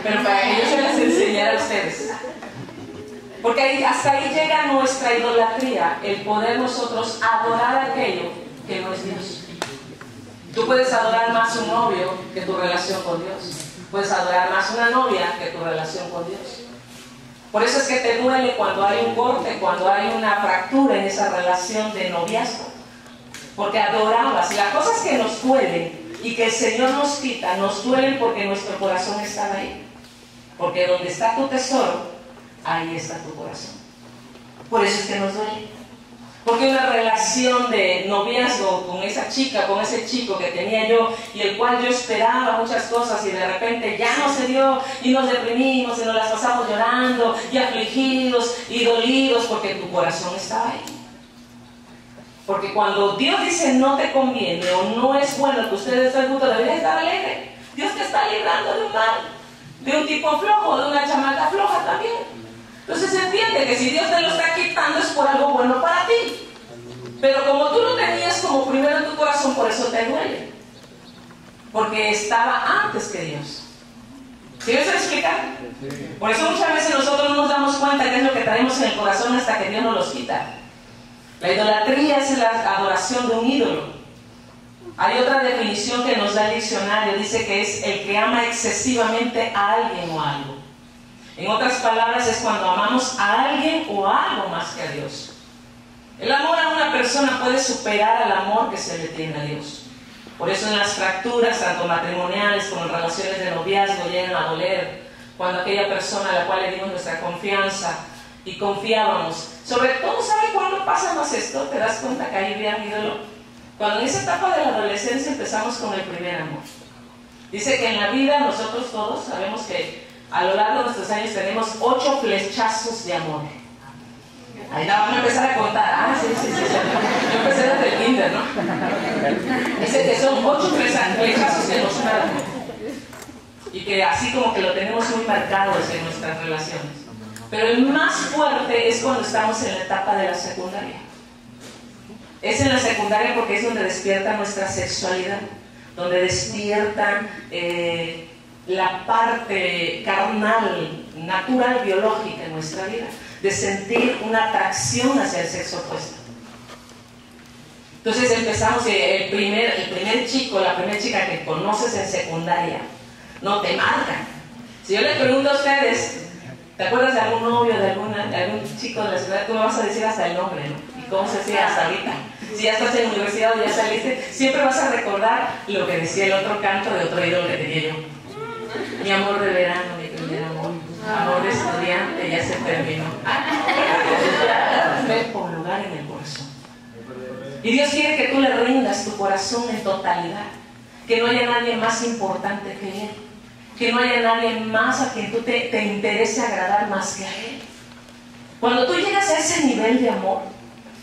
Pero para que yo se las enseñara a ustedes. Porque hasta ahí llega nuestra idolatría, el poder nosotros adorar aquello que no es Dios. Tú puedes adorar más un novio que tu relación con Dios. Puedes adorar más una novia que tu relación con Dios. Por eso es que te duele cuando hay un corte, cuando hay una fractura en esa relación de noviazgo. Porque adorabas. Y las cosas que nos duelen y que el Señor nos quita, nos duelen porque nuestro corazón está ahí. Porque donde está tu tesoro, ahí está tu corazón. Por eso es que nos duele. Porque una relación de noviazgo con esa chica, con ese chico que tenía yo y el cual yo esperaba muchas cosas y de repente ya no se dio y nos deprimimos y nos las pasamos llorando y afligidos y dolidos porque tu corazón estaba ahí. Porque cuando Dios dice no te conviene o no es bueno que ustedes estén juntos, deberías estar alegre. Dios te está librando de un mal, de un tipo flojo, de una chamaca floja también. Entonces se entiende que si Dios te lo está quitando es por algo bueno para ti. Pero como tú lo tenías como primero en tu corazón, por eso te duele. Porque estaba antes que Dios. ¿Sí me estoy explicando? Por eso muchas veces nosotros no nos damos cuenta que es lo que traemos en el corazón hasta que Dios nos los quita. La idolatría es la adoración de un ídolo. Hay otra definición que nos da el diccionario. Dice que es el que ama excesivamente a alguien o algo. En otras palabras, es cuando amamos a alguien o a algo más que a Dios. El amor a una persona puede superar al amor que se le tiene a Dios. Por eso en las fracturas, tanto matrimoniales como en relaciones de noviazgo, llegan a doler. Cuando aquella persona a la cual le dimos nuestra confianza y confiábamos. Sobre todo, ¿sabe cuándo pasa más esto? ¿Te das cuenta que ahí había un ídolo? Cuando en esa etapa de la adolescencia empezamos con el primer amor. Dice que en la vida nosotros todos sabemos que a lo largo de nuestros años tenemos 8 flechazos de amor. Ahí la van a empezar a contar. Ah, sí. Yo empecé desde el kinder, ¿no? Dice que son 8 flechazos que nos marcan. Y que así como que lo tenemos muy marcados en nuestras relaciones. Pero el más fuerte es cuando estamos en la etapa de la secundaria. Es en la secundaria porque es donde despierta nuestra sexualidad. Donde despierta la parte carnal, natural, biológica en nuestra vida, de sentir una atracción hacia el sexo opuesto. Entonces empezamos, el primer chico, la primera chica que conoces en secundaria, no te marca. Si yo les pregunto a ustedes, ¿te acuerdas de algún novio, de algún chico de la secundaria? Tú me vas a decir hasta el nombre, ¿no? ¿Y cómo se decía hasta ahorita? Si ya estás en la universidad o ya saliste, siempre vas a recordar lo que decía el otro canto de otro ídolo que tenía yo. Mi amor de verano, mi primer amor. que ya se terminó. Ve por lugar en el corazón. Y Dios quiere que tú le rindas tu corazón en totalidad. Que no haya nadie más importante que Él. Que no haya nadie más a quien tú te interese agradar más que a Él. Cuando tú llegas a ese nivel de amor,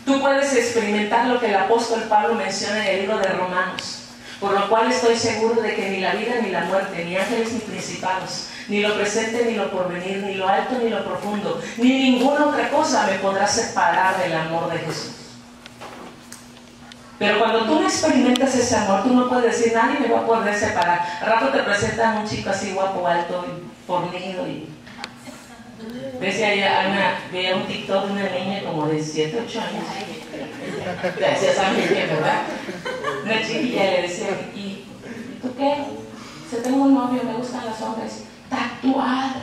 tú puedes experimentar lo que el apóstol Pablo menciona en el libro de Romanos. Por lo cual estoy seguro de que ni la vida ni la muerte, ni ángeles ni principados, ni lo presente ni lo porvenir, ni lo alto ni lo profundo, ni ninguna otra cosa me podrá separar del amor de Jesús. Pero cuando tú no experimentas ese amor, tú no puedes decir, nadie me va a poder separar. Al rato te presentan un chico así guapo, alto, y fornido. Y... veía un TikTok de una niña como de 7, 8 años. Ya saben quién, ¿verdad? Una chiquilla le decía, ¿y tú qué? Si tengo un novio, me gustan los hombres tatuados.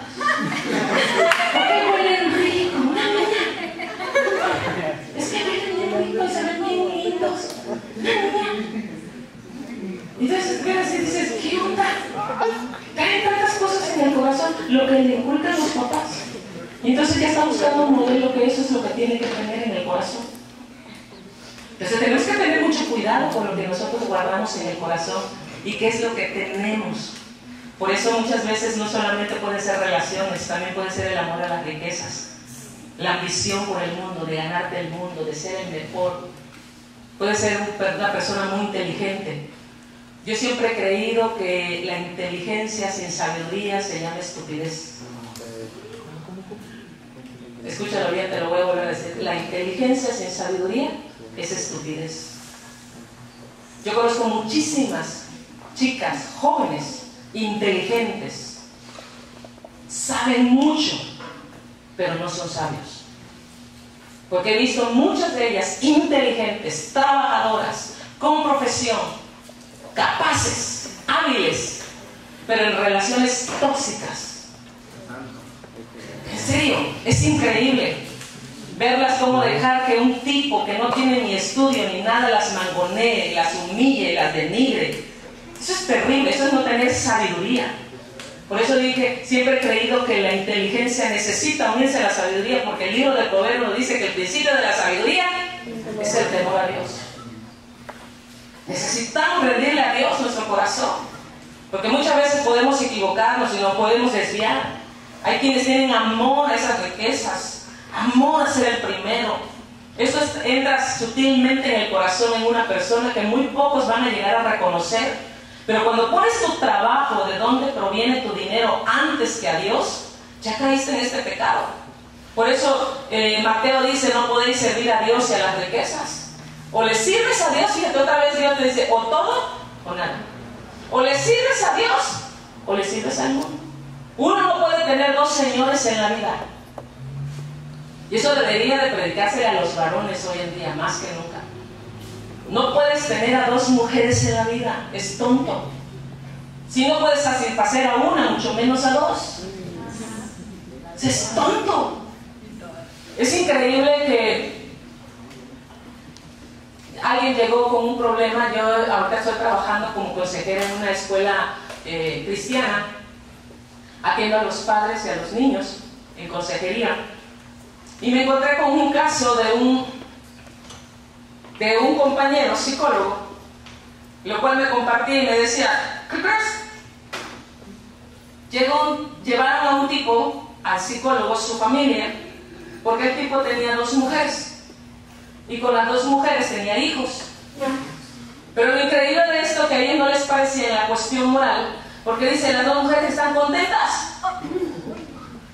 Porque huelen rico. Es que huelen bien ricos, se ven bien lindos. Entonces, ¿qué haces? Dices, ¿qué onda? Caen tantas cosas en el corazón, lo que le inculcan los papás. Y entonces ya está buscando un modelo que eso es lo que tiene que tener en el corazón. Entonces tenemos que tener mucho cuidado con lo que nosotros guardamos en el corazón y qué es lo que tenemos. Por eso muchas veces no solamente pueden ser relaciones, también puede ser el amor a las riquezas, la ambición por el mundo, de ganarte el mundo, de ser el mejor. Puede ser una persona muy inteligente. Yo siempre he creído que la inteligencia sin sabiduría se llama estupidez. Escúchalo bien, te lo voy a volver a decir. La inteligencia sin sabiduría es estupidez. Yo conozco muchísimas chicas, jóvenes, inteligentes, saben mucho, pero no son sabios. Porque he visto muchas de ellas inteligentes, trabajadoras, con profesión, capaces, hábiles, pero en relaciones tóxicas. En serio, es increíble verlas como dejar que un tipo que no tiene ni estudio ni nada las mangonee, las humille, las denigre. Eso es terrible, eso es no tener sabiduría. Por eso dije, siempre he creído que la inteligencia necesita unirse a la sabiduría, porque el libro de Proverbios nos dice que el principio de la sabiduría es el temor a Dios. Necesitamos rendirle a Dios nuestro corazón, porque muchas veces podemos equivocarnos y nos podemos desviar. Hay quienes tienen amor a esas riquezas, amor a ser el primero. Esto entra sutilmente en el corazón en una persona que muy pocos van a llegar a reconocer. Pero cuando pones tu trabajo, de dónde proviene tu dinero, antes que a Dios, ya caíste en este pecado. Por eso Mateo dice, no podéis servir a Dios y a las riquezas. O le sirves a Dios, fíjate, otra vez Dios te dice, o todo o nada. O le sirves a Dios o le sirves al mundo. Uno no puede tener dos señores en la vida. Y eso debería de predicarse a los varones hoy en día, más que nunca. No puedes tener a dos mujeres en la vida, es tonto. Si no puedes satisfacer a una, mucho menos a dos. Es tonto. Es increíble que alguien llegó con un problema. Yo ahorita estoy trabajando como consejera en una escuela cristiana, atiendo a los padres y a los niños en consejería, y me encontré con un caso de un compañero psicólogo, lo cual me compartía y me decía, ¿qué crees? Llevaron a un tipo, al psicólogo, su familia, porque el tipo tenía 2 mujeres, y con las 2 mujeres tenía hijos. Pero lo increíble de esto, que a ellos no les parecía en la cuestión moral, porque dice, las 2 mujeres están contentas.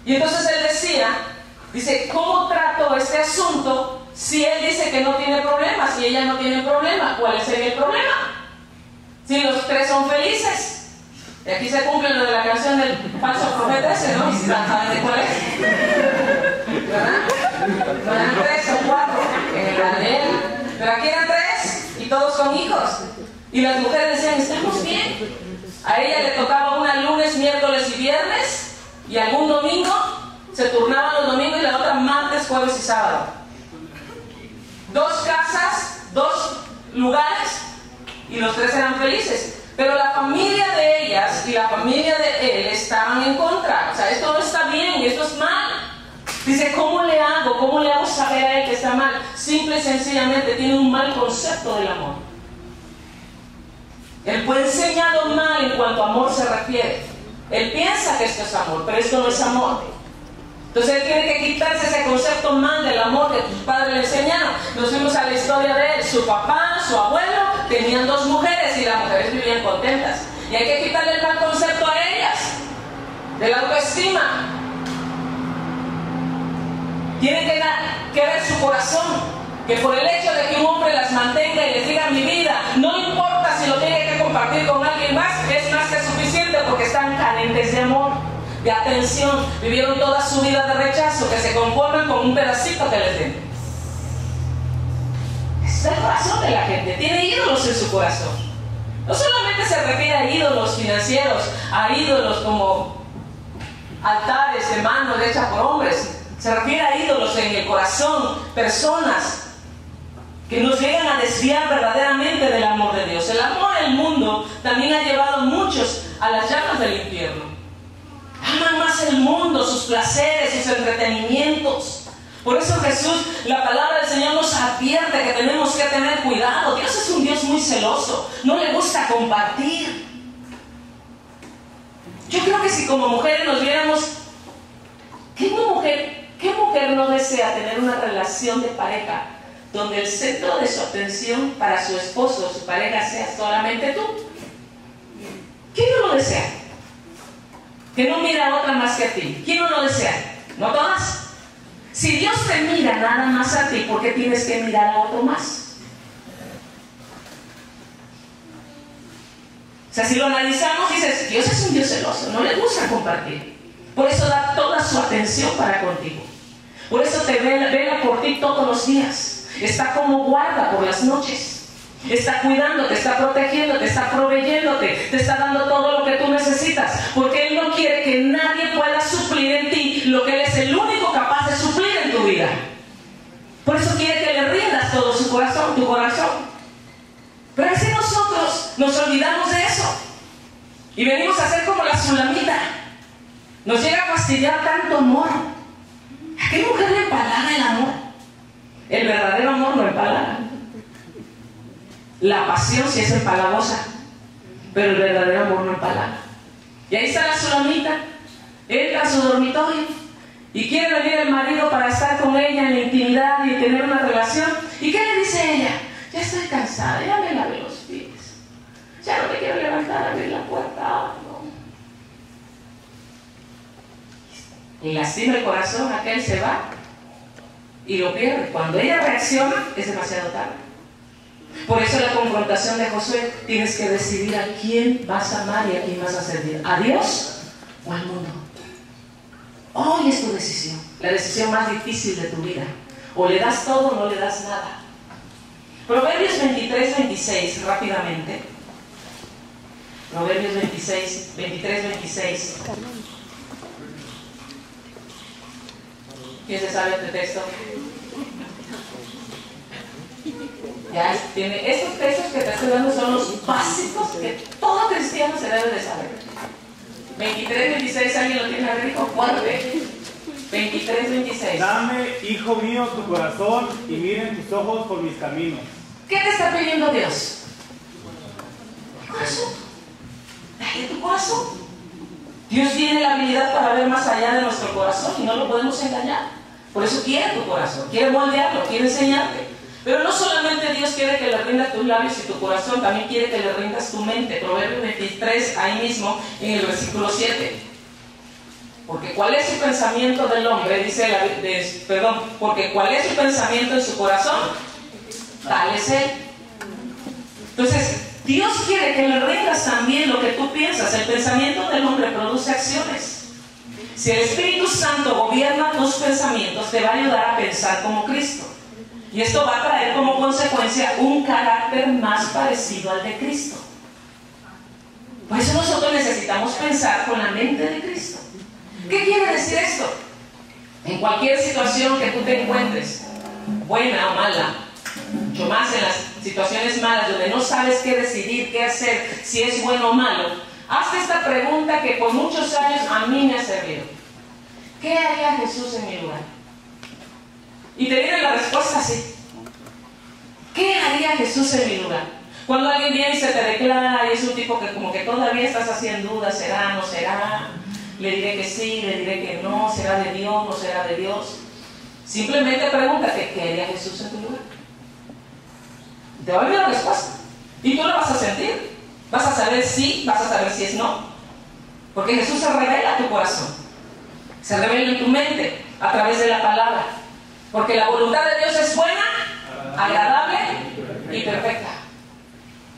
Y entonces él decía, dice, ¿cómo trato este asunto si él dice que no tiene problemas y ella no tiene problema? ¿Cuál sería el problema? Si los 3 son felices. Y aquí se cumple lo de la canción del falso profeta ese, ¿no? ¿Y si saben de cuál es? ¿Verdad? No eran 3 o 4 en el Daniel, pero aquí eran 3 y todos con hijos. Y las mujeres decían, estamos bien. A ella le tocaba una lunes, miércoles y viernes, y algún domingo, se turnaban los domingos, y la otra martes, jueves y sábado. 2 casas, 2 lugares, y los 3 eran felices. Pero la familia de ellas y la familia de él estaban en contra. O sea, esto no está bien, esto es mal. Dice, ¿cómo le hago? ¿Cómo le hago saber a él que está mal? Simple y sencillamente tiene un mal concepto del amor. Él fue enseñado mal en cuanto a amor se refiere. Él piensa que esto es amor, pero esto no es amor. Entonces él tiene que quitarse ese concepto mal del amor que tus padres le enseñaron. Nos fuimos a la historia de él. Su papá, su abuelo tenían 2 mujeres y las mujeres vivían contentas. Y hay que quitarle el mal concepto a ellas, de la autoestima. Tiene que ver su corazón, que por el hecho de que un hombre las mantenga y les diga mi vida, no importa si lo tiene que compartir con alguien más, es más que suficiente porque están carentes de amor, de atención, vivieron toda su vida de rechazo, que se conforman con un pedacito que les den. Es el corazón de la gente, tiene ídolos en su corazón. No solamente se refiere a ídolos financieros, a ídolos como altares de manos hechas por hombres. Se refiere a ídolos en el corazón, personas que nos llegan a desviar verdaderamente del amor de Dios. El amor del mundo también ha llevado a muchos a las llamas del infierno. Aman más el mundo, sus placeres, sus entretenimientos. Por eso Jesús, la palabra del Señor nos advierte que tenemos que tener cuidado. Dios es un Dios muy celoso, no le gusta compartir. Yo creo que si como mujeres nos viéramos, ¿qué mujer no desea tener una relación de pareja donde el centro de su atención para su esposo o su pareja sea solamente tú? ¿Quién no lo desea? Que no mira a otra más que a ti. ¿Quién no lo desea? ¿No todas? Si Dios te mira nada más a ti, ¿por qué tienes que mirar a otro más? O sea, si lo analizamos, dices, Dios es un Dios celoso, no le gusta compartir. Por eso da toda su atención para contigo. Por eso te vela por ti todos los días. Está como guarda por las noches. Está cuidando, te está protegiendo, te está proveyéndote, te está dando todo lo que tú necesitas. Porque Él no quiere que nadie pueda suplir en ti lo que Él es el único capaz de suplir en tu vida. Por eso quiere que le rindas todo su corazón, tu corazón. Pero si nosotros nos olvidamos de eso y venimos a ser como la Sulamita, nos llega a fastidiar tanto amor. ¿A qué mujer le empalaga el amor? El verdadero amor no empalaga. La pasión sí es empalagosa, pero el verdadero amor no empalaga. Y ahí está la Sulamita, entra a su dormitorio y quiere venir el marido para estar con ella en la intimidad y tener una relación. ¿Y qué le dice ella? Ya estoy cansada, ya me lavé los pies, ya no me quiero levantar a abrir la puerta. Y lastima el corazón, aquel se va y lo pierde. Cuando ella reacciona es demasiado tarde. Por eso la confrontación de Josué, tienes que decidir a quién vas a amar y a quién vas a servir, a Dios o al mundo. Hoy es tu decisión, la decisión más difícil de tu vida. O le das todo o no le das nada. Proverbios 23-26, rápidamente. Proverbios 23-26. ¿Quién se sabe este texto? Ya tiene, estos textos que te estoy dando son los básicos que todo cristiano se debe de saber. 23-26, ¿alguien lo tiene? A ver, hijo, fuerte. 23-26. Dame, hijo mío, tu corazón y miren tus ojos por mis caminos. ¿Qué te está pidiendo Dios? Tu corazón. Dale tu corazón. Dios tiene la habilidad para ver más allá de nuestro corazón y no lo podemos engañar. Por eso quiere tu corazón, quiere moldearlo, quiere enseñarte. Pero no solamente Dios quiere que le rindas tus labios y tu corazón, también quiere que le rindas tu mente. Proverbios 23, ahí mismo, en el versículo 7. Porque cuál es su pensamiento del hombre, porque cuál es su pensamiento en su corazón, tal es él. Entonces, Dios quiere que le rindas también lo que tú piensas. El pensamiento del hombre produce acciones. Si el Espíritu Santo gobierna tus pensamientos, te va a ayudar a pensar como Cristo. Y esto va a traer como consecuencia un carácter más parecido al de Cristo. Por eso nosotros necesitamos pensar con la mente de Cristo. ¿Qué quiere decir esto? En cualquier situación que tú te encuentres, buena o mala, mucho más en las situaciones malas, donde no sabes qué decidir, qué hacer, si es bueno o malo, hazte esta pregunta que por muchos años a mí me ha servido. ¿qué haría Jesús en mi lugar? Y te viene la respuesta así. ¿Qué haría Jesús en mi lugar? Cuando alguien viene y se te declara y es un tipo que como que todavía estás haciendo dudas, ¿será, no será? Le diré que sí, le diré que no, ¿será de Dios, no será de Dios? Simplemente pregúntate, ¿qué haría Jesús en tu lugar? Te va a venir la respuesta. Y tú la vas a sentir. Vas a saber si, vas a saber si es no. Porque Jesús se revela a tu corazón. Se revela en tu mente a través de la palabra. Porque la voluntad de Dios es buena, agradable y perfecta.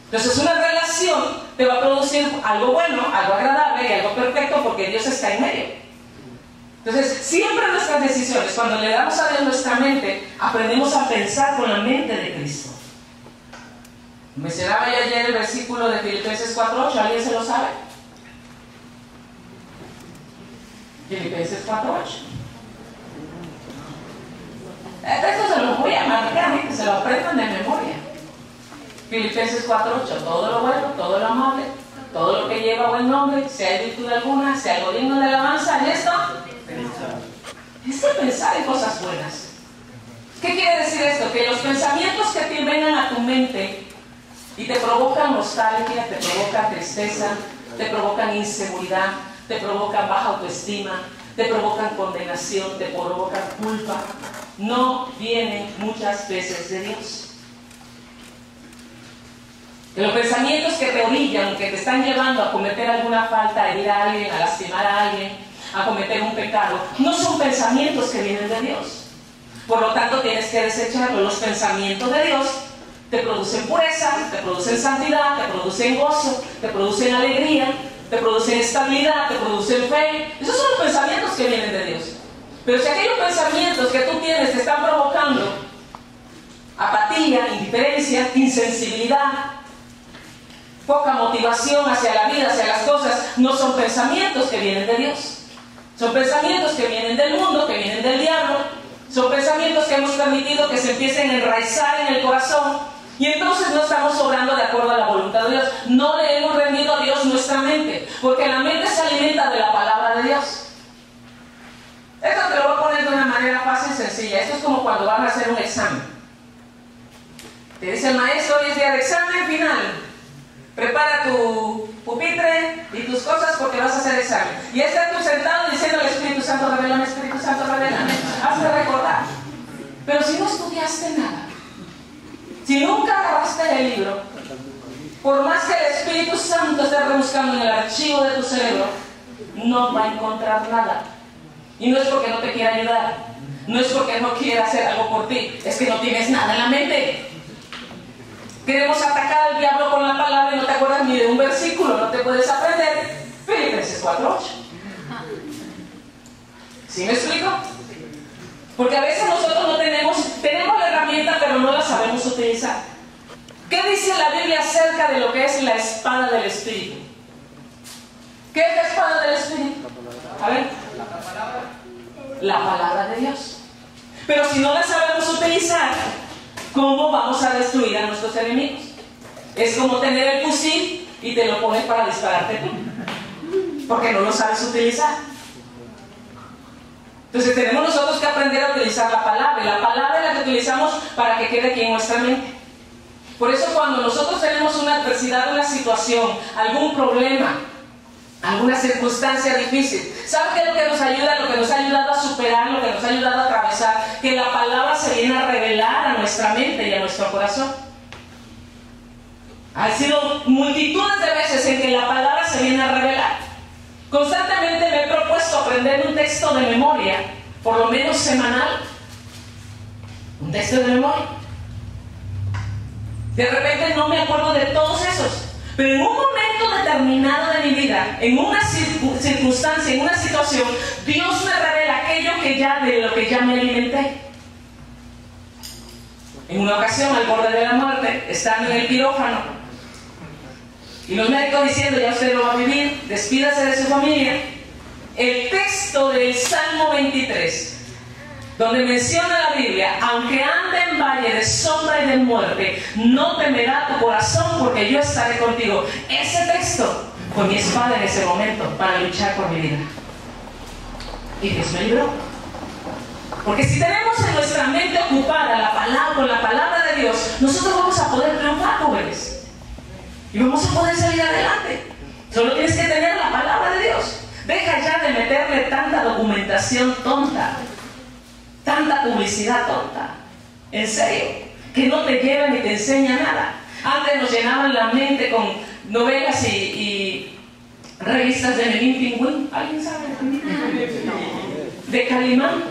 Entonces una relación te va a producir algo bueno, algo agradable y algo perfecto porque Dios está en medio. Entonces siempre en nuestras decisiones, cuando le damos a Dios nuestra mente, aprendemos a pensar con la mente de Cristo. Mencionaba yo ayer el versículo de Filipenses 4:8, ¿alguien se lo sabe? Filipenses 4:8. Esto se lo voy a marcar, que se lo aprendan de memoria. Filipenses 4:8, todo lo bueno, todo lo amable, todo lo que lleva buen nombre, si hay virtud alguna, si hay algo digno de alabanza, en esto, es de pensar en cosas buenas. ¿Qué quiere decir esto? Que los pensamientos que te vengan a tu mente y te provocan nostalgia, te provocan tristeza, te provocan inseguridad, te provocan baja autoestima, te provocan condenación, te provocan culpa, no vienen muchas veces de Dios. Que los pensamientos que te orillan, que te están llevando a cometer alguna falta, a herir a alguien, a lastimar a alguien, a cometer un pecado, no son pensamientos que vienen de Dios. Por lo tanto, tienes que desecharlos. Los pensamientos de Dios te producen pureza, te producen santidad, te producen gozo, te producen alegría, te producen estabilidad, te producen fe. Esos son los pensamientos que vienen de Dios. Pero si aquellos pensamientos que tú tienes te están provocando apatía, indiferencia, insensibilidad, poca motivación hacia la vida, hacia las cosas, no son pensamientos que vienen de Dios. Son pensamientos que vienen del mundo, que vienen del diablo. Son pensamientos que hemos permitido que se empiecen a enraizar en el corazón. Y entonces no estamos obrando de acuerdo a la voluntad de Dios. No le hemos rendido a Dios nuestra mente, porque la mente se alimenta de la palabra de Dios. Esto te lo voy a poner de una manera fácil y sencilla. Esto es como cuando vas a hacer un examen. Te dice el maestro, hoy es día de examen final. Prepara tu pupitre y tus cosas porque vas a hacer examen. Y estás tú sentado diciendo al Espíritu Santo, revélame, Espíritu Santo, revélame. Hazme recordar. Pero si no estudiaste nada, si nunca agarraste el libro, por más que el Espíritu Santo esté rebuscando en el archivo de tu cerebro, no va a encontrar nada. Y no es porque no te quiera ayudar, no es porque no quiera hacer algo por ti, es que no tienes nada en la mente. Queremos atacar al diablo con la palabra y no te acuerdas ni de un versículo, no te puedes aprender Filipenses 4:8. ¿Sí me explico? Porque a veces nosotros no tenemos la herramienta, pero no la sabemos utilizar. ¿Qué dice la Biblia acerca de lo que es la espada del Espíritu? ¿Qué es la espada del Espíritu? A ver, la palabra de Dios. Pero si no la sabemos utilizar, ¿cómo vamos a destruir a nuestros enemigos? Es como tener el fusil y te lo pones para dispararte tú, porque no lo sabes utilizar. Entonces tenemos nosotros que aprender a utilizar la palabra, y la palabra es la que utilizamos para que quede aquí en nuestra mente. Por eso cuando nosotros tenemos una adversidad, una situación, algún problema, alguna circunstancia difícil, ¿sabe qué es lo que nos ayuda? Lo que nos ha ayudado a superar, lo que nos ha ayudado a atravesar, que la palabra se viene a revelar a nuestra mente y a nuestro corazón. Ha sido multitudes de veces en que la palabra se viene a revelar. Constantemente me he propuesto aprender un texto de memoria, por lo menos semanal. Un texto de memoria. De repente no me acuerdo de todos esos, pero en un momento determinado de mi vida, en una circunstancia, en una situación, Dios me revela aquello de lo que ya me alimenté. En una ocasión, al borde de la muerte, estando en el quirófano, y los médicos diciendo, ya usted no va a vivir, despídase de su familia, el texto del Salmo 23, donde menciona la Biblia, aunque ande en valle de sombra y de muerte, no temerá tu corazón porque yo estaré contigo. Ese texto fue mi espada en ese momento para luchar por mi vida. Y Dios me libró. Porque si tenemos en nuestra mente ocupada con la palabra de Dios, nosotros vamos a poder triunfar, jóvenes. Y vamos a poder salir adelante. Solo tienes que tener la palabra de Dios. Deja ya de meterle tanta documentación tonta, tanta publicidad tonta. En serio, que no te lleva ni te enseña nada. Antes nos llenaban la mente con novelas y revistas de Memín Pingüín. ¿Alguien sabe de Memín Pingüín? De Calimán.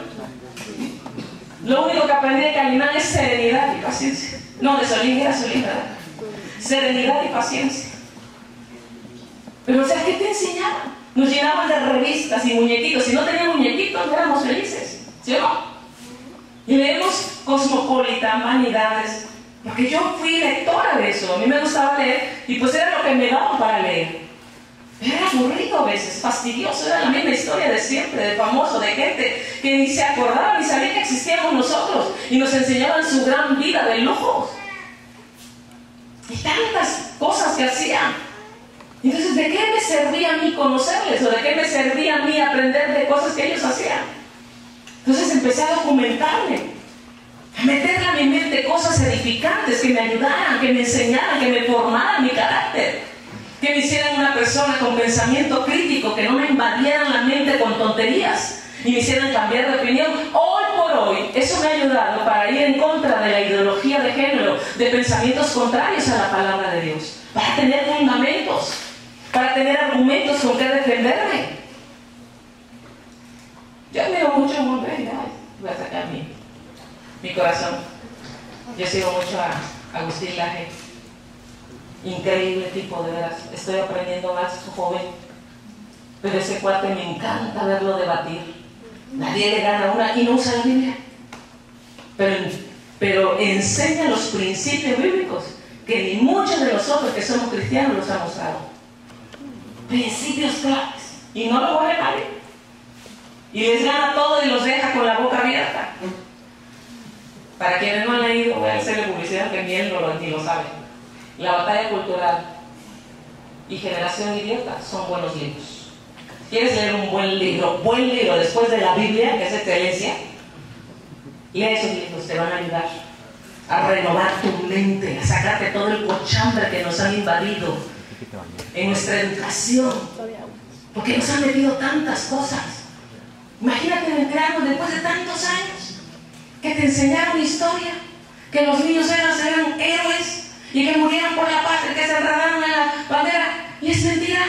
Lo único que aprendí de Calimán es serenidad y paciencia. No, de Solín era Solín, ¿verdad? Serenidad y paciencia. Pero, o sea, ¿qué te enseñaban? Nos llenaban de revistas y muñequitos. Si no teníamos muñequitos, no éramos felices. ¿Sí o no? Y leemos Cosmopolitan, Vanidades. Porque yo fui lectora de eso. A mí me gustaba leer y pues era lo que me daban para leer. Era aburrido a veces, fastidioso. Era la misma historia de siempre, de famoso, de gente que ni se acordaba ni sabía que existíamos nosotros. Y nos enseñaban su gran vida de lujos. Y tantas cosas que hacían. Entonces, ¿de qué me servía a mí conocerles? ¿O de qué me servía a mí aprender de cosas que ellos hacían? Entonces empecé a documentarme, a meterle a mi mente cosas edificantes que me ayudaran, que me enseñaran, que me formaran mi carácter, que me hicieran una persona con pensamiento crítico, que no me invadieran la mente con tonterías y me hicieran cambiar de opinión. Hoy por hoy, eso me ha ayudado para ir en contra de la ideología de género, de pensamientos contrarios a la palabra de Dios, para tener fundamentos, para tener argumentos con que defenderme. Yo admiro mucho a un hombre, voy a sacar mi corazón. Yo sigo mucho a Agustín Laje. Increíble tipo, de veras. Estoy aprendiendo más, joven. Pero ese cuate me encanta verlo debatir. Nadie le gana una y no usa la Biblia. Pero enseña los principios bíblicos que ni muchos de nosotros que somos cristianos los ha mostrado. Principios claves. Y no lo coge nadie. Y les gana todo y los deja con la boca abierta. Para quienes no han leído, voy a hacerle publicidad que ni él ni lo sabe. La batalla cultural y Generación Idiota son buenos libros. ¿Quieres leer un buen libro después de la Biblia, que es excelencia? Lee esos libros, te van a ayudar a renovar tu mente, a sacarte todo el cochambre que nos han invadido en nuestra educación, porque nos han metido tantas cosas. Imagínate enterarnos después de tantos años que te enseñaron historia, que los niños eran héroes y que murieron por la patria, que se enredaron en la bandera. Y es mentira,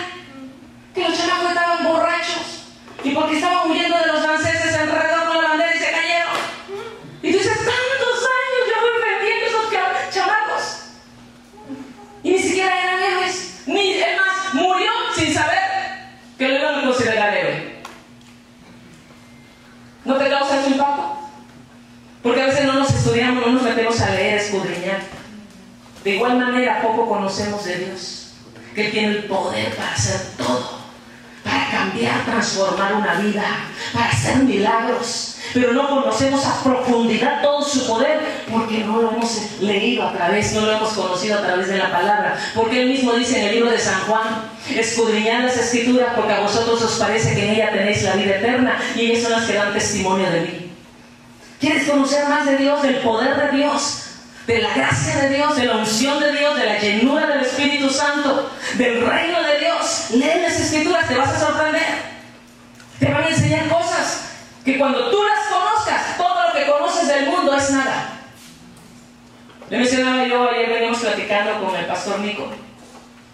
que los chamacos estaban borrachos y porque estaban huyendo de los franceses se enredaron con la bandera y se cayeron. Y tú dices, tantos años yo voy defendiendo esos chamacos y ni siquiera eran héroes, ni es más, murió sin saber que lo iban a considerar héroe. ¿No te causa eso impacto? Porque a veces no nos estudiamos, no nos metemos a leer, a escudriñar. De igual manera, poco conocemos de Dios, que Él tiene el poder para hacer todo, para cambiar, transformar una vida, para hacer milagros. Pero no conocemos a profundidad todo su poder porque no lo hemos leído no lo hemos conocido a través de la palabra. Porque Él mismo dice en el libro de San Juan: escudriñad las Escrituras porque a vosotros os parece que en ella tenéis la vida eterna y ellas son las que dan testimonio de mí. ¿Quieres conocer más de Dios, del poder de Dios, de la gracia de Dios, de la unción de Dios, de la llenura del Espíritu Santo, del reino de Dios? Lee las Escrituras, te vas a sorprender. Te van a enseñar cosas que cuando tú las conozcas, todo lo que conoces del mundo es nada. Le mencionaba yo, ayer veníamos platicando con el pastor Nico.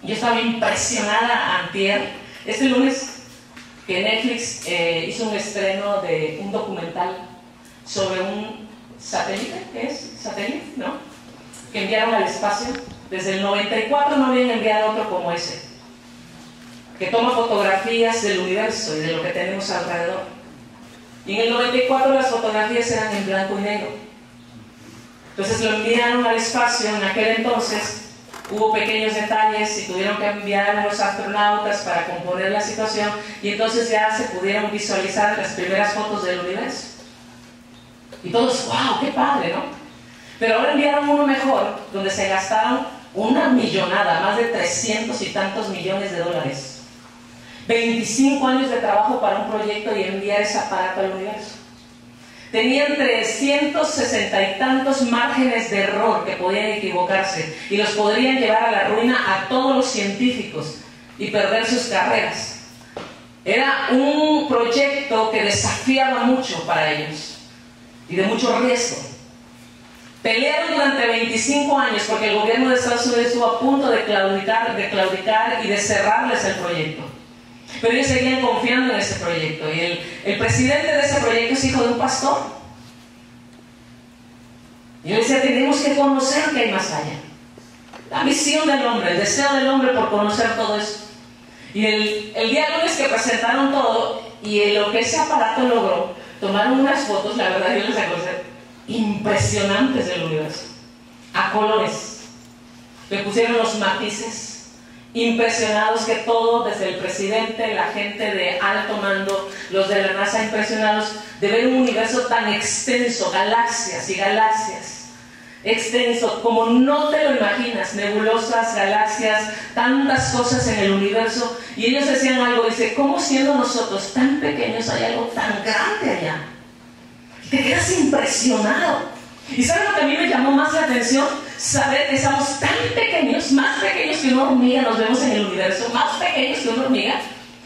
Yo estaba impresionada antier. Este lunes que Netflix hizo un estreno de un documental sobre un satélite, ¿qué es? Satélite, ¿no? Que enviaron al espacio. Desde el 94 no habían enviado otro como ese, que toma fotografías del universo y de lo que tenemos alrededor. Y en el 94 las fotografías eran en blanco y negro. Entonces lo enviaron al espacio. En aquel entonces hubo pequeños detalles y tuvieron que enviar a los astronautas para componer la situación, y entonces ya se pudieron visualizar las primeras fotos del universo. Y todos, wow, qué padre, ¿no? Pero ahora enviaron uno mejor, donde se gastaron una millonada, más de 300 y tantos millones de dólares. 25 años de trabajo para un proyecto y enviar ese aparato al universo. Tenían 360 y tantos márgenes de error que podían equivocarse y los podrían llevar a la ruina a todos los científicos y perder sus carreras. Era un proyecto que desafiaba mucho para ellos y de mucho riesgo. Pelearon durante 25 años porque el gobierno de Estados Unidos estuvo a punto de claudicar y de cerrarles el proyecto. Pero ellos seguían confiando en ese proyecto. Y el presidente de ese proyecto es hijo de un pastor. Y yo decía, tenemos que conocer qué hay más allá. La misión del hombre, el deseo del hombre por conocer todo eso. Y el día lunes que presentaron todo, y lo que ese aparato logró, tomaron unas fotos, la verdad yo les aconsejé, impresionantes del universo, a colores. Le pusieron los matices, impresionados que todo, desde el presidente, la gente de alto mando, los de la NASA, impresionados de ver un universo tan extenso, galaxias y galaxias, extenso, como no te lo imaginas, nebulosas, galaxias, tantas cosas en el universo. Y ellos decían algo, dice, ¿cómo siendo nosotros tan pequeños hay algo tan grande allá? Y te quedas impresionado. ¿Y sabes lo que a mí me llamó más la atención? Saber que estamos tan pequeños, más pequeños que una hormiga, nos vemos en el universo, más pequeños que una hormiga,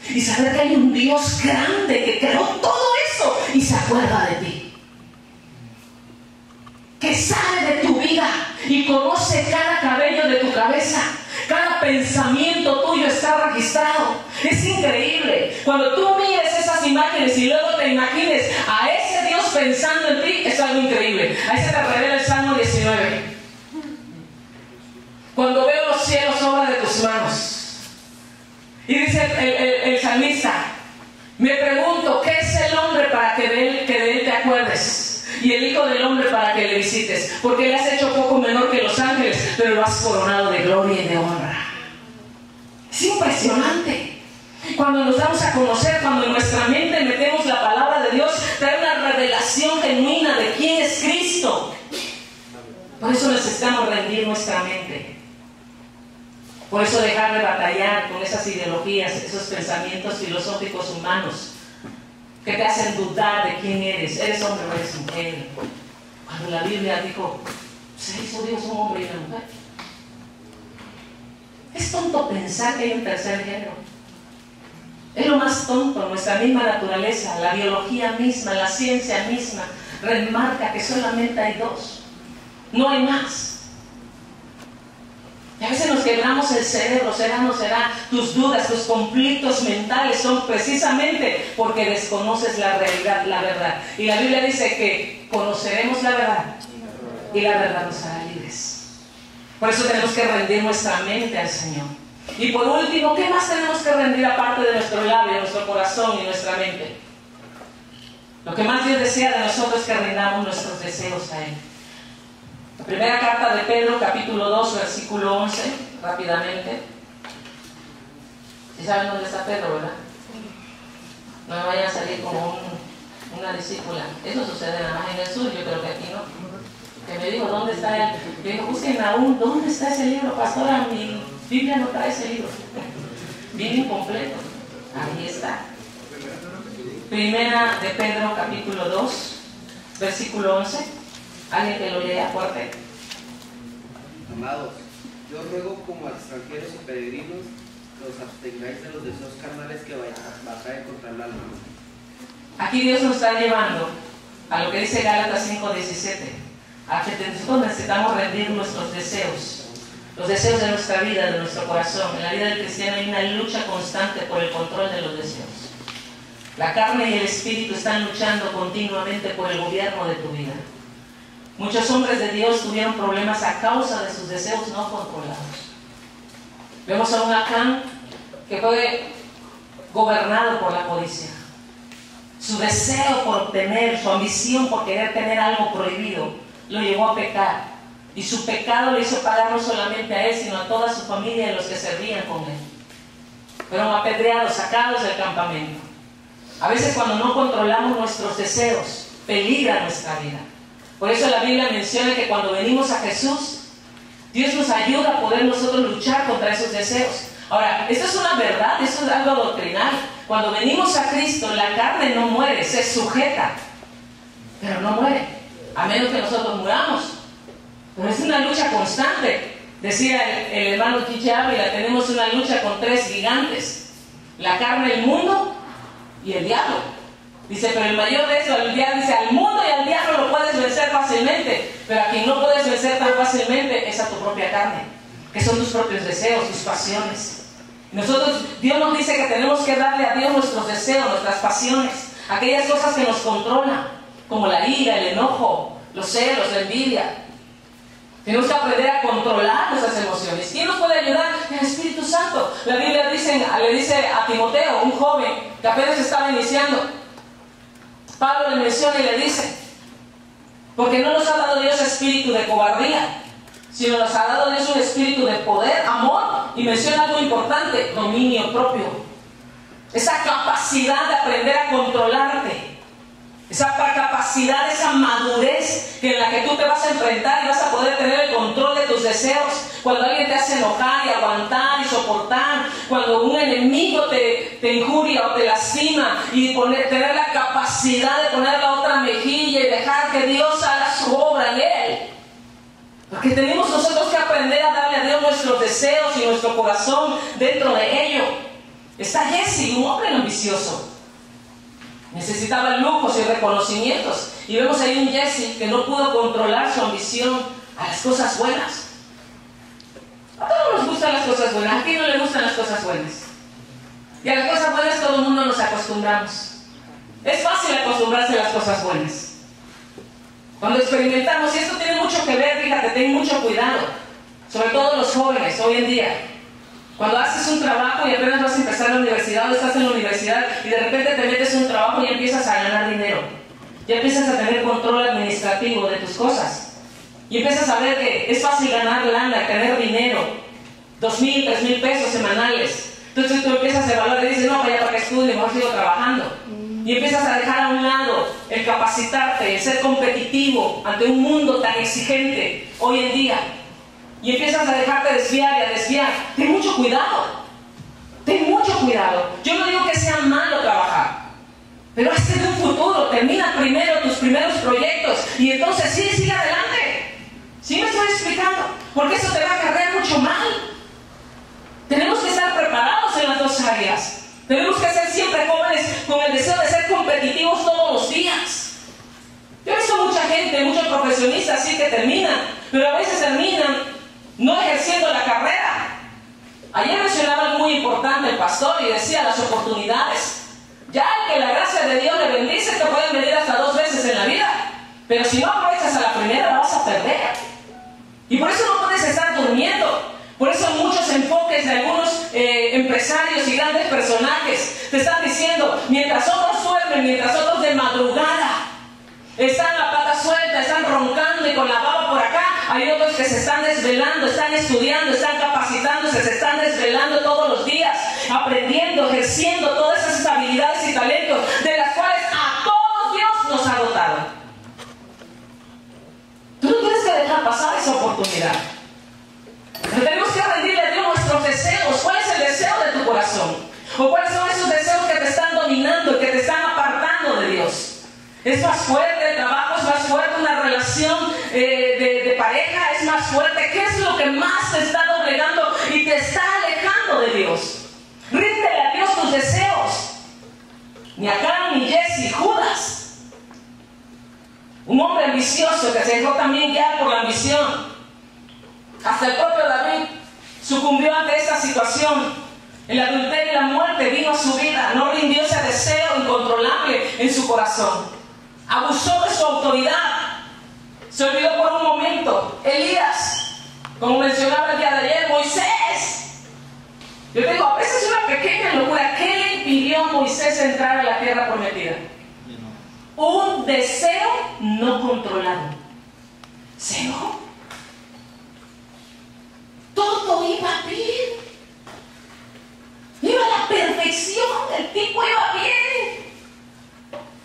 y saber que hay un Dios grande que creó todo eso y se acuerda de ti, que sabe de tu vida y conoce cada cabello de tu cabeza, cada pensamiento tuyo está registrado. Es increíble. Cuando tú mires esas imágenes y luego te imagines a ese Dios pensando en ti, es algo increíble. Ahí se te revela el Salmo 19. Cuando veo los cielos, obra de tus manos. Y dice el salmista, me pregunto, ¿qué es el hombre para que de él te acuerdes? Y el hijo del hombre para que le visites, porque le has hecho poco menor que los ángeles, pero lo has coronado de gloria y de honra. Es impresionante. Cuando nos damos a conocer, cuando en nuestra mente metemos la palabra de Dios, trae una revelación genuina de quién es Cristo. Por eso necesitamos rendir nuestra mente. Por eso dejar de batallar con esas ideologías, esos pensamientos filosóficos humanos que te hacen dudar de quién eres. ¿Eres hombre o eres mujer? Cuando la Biblia dijo, se hizo Dios un hombre y una mujer. Es tonto pensar que hay un tercer género. Es lo más tonto. Nuestra misma naturaleza, la biología misma, la ciencia misma, remarca que solamente hay dos. No hay más. Y a veces nos quebramos el cerebro. ¿Será o no será? Tus dudas, tus conflictos mentales son precisamente porque desconoces la realidad, la verdad. Y la Biblia dice que conoceremos la verdad y la verdad nos hará libres. Por eso tenemos que rendir nuestra mente al Señor. Y por último, ¿qué más tenemos que rendir aparte de nuestro labio, nuestro corazón y nuestra mente? Lo que más Dios desea de nosotros es que rindamos nuestros deseos a Él. La primera carta de Pedro, capítulo 2, versículo 11, rápidamente. ¿Sí saben dónde está Pedro, verdad? No me vayan a salir como una discípula. Eso sucede nada más en el sur, yo creo que aquí no. Que me dijo, ¿dónde está él? Yo digo, busquen aún, ¿dónde está ese libro? Pastora, mi Biblia no trae ese libro. Bien incompleto. Ahí está. Primera de Pedro, capítulo 2, versículo 11. ¿Alguien que lo lea fuerte? Amados, yo ruego como a extranjeros y peregrinos que os abstengáis de los deseos carnales que batallan contra el alma. Aquí Dios nos está llevando a lo que dice Gálatas 5:17, a que nosotros necesitamos rendir nuestros deseos, los deseos de nuestra vida, de nuestro corazón. En la vida del cristiano hay una lucha constante por el control de los deseos. La carne y el espíritu están luchando continuamente por el gobierno de tu vida. Muchos hombres de Dios tuvieron problemas a causa de sus deseos no controlados. Vemos a un Acán que fue gobernado por la codicia. Su deseo por obtener, su ambición por querer tener algo prohibido, lo llevó a pecar. Y su pecado le hizo pagar no solamente a él, sino a toda su familia y los que servían con él. Fueron apedreados, sacados del campamento. A veces cuando no controlamos nuestros deseos, peligra nuestra vida. Por eso la Biblia menciona que cuando venimos a Jesús, Dios nos ayuda a poder nosotros luchar contra esos deseos. Ahora, esto es una verdad, esto es algo doctrinal. Cuando venimos a Cristo, la carne no muere, se sujeta, pero no muere, a menos que nosotros muramos. Pero es una lucha constante. Decía el hermano Chiche Ávila, tenemos una lucha con 3 gigantes: la carne, el mundo y el diablo. Dice, pero el mayor de eso, el diablo, dice, al mundo y al diablo lo puedes vencer fácilmente, pero a quien no puedes vencer tan fácilmente es a tu propia carne, que son tus propios deseos, tus pasiones. Dios nos dice que tenemos que darle a Dios nuestros deseos, nuestras pasiones, aquellas cosas que nos controlan, como la ira, el enojo, los celos, la envidia. Tenemos que aprender a controlar nuestras emociones. ¿Quién nos puede ayudar? El Espíritu Santo. La Biblia le dice a Timoteo, un joven que apenas estaba iniciando, Pablo le menciona y le dice, porque no nos ha dado Dios espíritu de cobardía, sino nos ha dado Dios un espíritu de poder, amor, y menciona algo importante: dominio propio. Esa capacidad de aprender a controlarte, esa capacidad, esa madurez en la que tú te vas a enfrentar y vas a poder tener el control de tus deseos. Cuando alguien te hace enojar y aguantar y soportar, cuando un enemigo te injuria o te lastima, y tener la capacidad de poner la otra mejilla y dejar que Dios haga su obra en él. Porque tenemos nosotros que aprender a darle a Dios nuestros deseos y nuestro corazón dentro de ello. Está Jesse, un hombre ambicioso. Necesitaba lujos y reconocimientos. Y vemos ahí un Jesse que no pudo controlar su ambición a las cosas buenas. A todos nos gustan las cosas buenas. ¿A quién no le gustan las cosas buenas? Y a las cosas buenas todo el mundo nos acostumbramos. Es fácil acostumbrarse a las cosas buenas. Cuando experimentamos, y esto tiene mucho que ver, fíjate, ten mucho cuidado, sobre todo los jóvenes hoy en día. Cuando haces un trabajo y apenas vas a empezar la universidad o estás en la universidad y de repente te metes en un trabajo y empiezas a ganar dinero, ya empiezas a tener control administrativo de tus cosas y empiezas a ver que es fácil ganar lana, tener dinero, 2,000, 3,000 pesos semanales. Entonces tú empiezas a evaluar y dices, no, vaya para que estudie, mejor sigo trabajando. Y empiezas a dejar a un lado el capacitarte, el ser competitivo ante un mundo tan exigente hoy en día. Y empiezas a dejarte desviar y a desviar. Ten mucho cuidado. Ten mucho cuidado. Yo no digo que sea malo trabajar, pero hazte de un futuro. Termina primero tus primeros proyectos y entonces sigue adelante. ¿Sí me estoy explicando? Porque eso te va a cargar mucho mal. Tenemos que estar preparados en las dos áreas. Tenemos que ser siempre jóvenes con el deseo de ser competitivos todos los días. Yo he visto mucha gente, muchos profesionistas así que terminan, pero a veces terminan no ejerciendo la carrera. Ayer mencionaba algo muy importante el pastor y decía las oportunidades. Ya que la gracia de Dios le bendice, te pueden venir hasta 2 veces en la vida, pero si no aprovechas a la primera la vas a perder. Y por eso no puedes estar durmiendo. Por eso muchos enfoques de algunos empresarios y grandes personajes te están diciendo, mientras otros duermen, mientras otros de madrugada están la pata suelta, están roncando y con la baba por acá, hay otros que se están desvelando, están estudiando, están capacitándose, se están desvelando todos los días, aprendiendo, ejerciendo todas esas habilidades y talentos de las cuales a todos Dios nos ha dotado. Tú no tienes que dejar pasar esa oportunidad. Pero tenemos que rendirle a Dios nuestros deseos. ¿Cuál es el deseo de tu corazón? ¿O cuáles son esos deseos que te están dominando, que te están apartando de Dios? ¿Es más fuerte el trabajo? ¿Es más fuerte una relación de pareja? ¿Es más fuerte? ¿Qué es lo que más te está doblegando y te está alejando de Dios? Ríndele a Dios tus deseos. Ni Acán, ni Jesse, Judas. Un hombre ambicioso que se dejó también guiar por la ambición. Hasta el propio David sucumbió ante esta situación. El adulterio y la muerte vino a su vida. No rindió ese deseo incontrolable en su corazón. Abusó de su autoridad. Se olvidó por un momento. Elías, como mencionaba el día de ayer, Moisés. Yo digo, a veces es una pequeña locura. ¿Qué le impidió a Moisés entrar a la tierra prometida? Un deseo no controlado. Se enojó. Todo iba bien. Iba a la perfección. El tipo iba bien.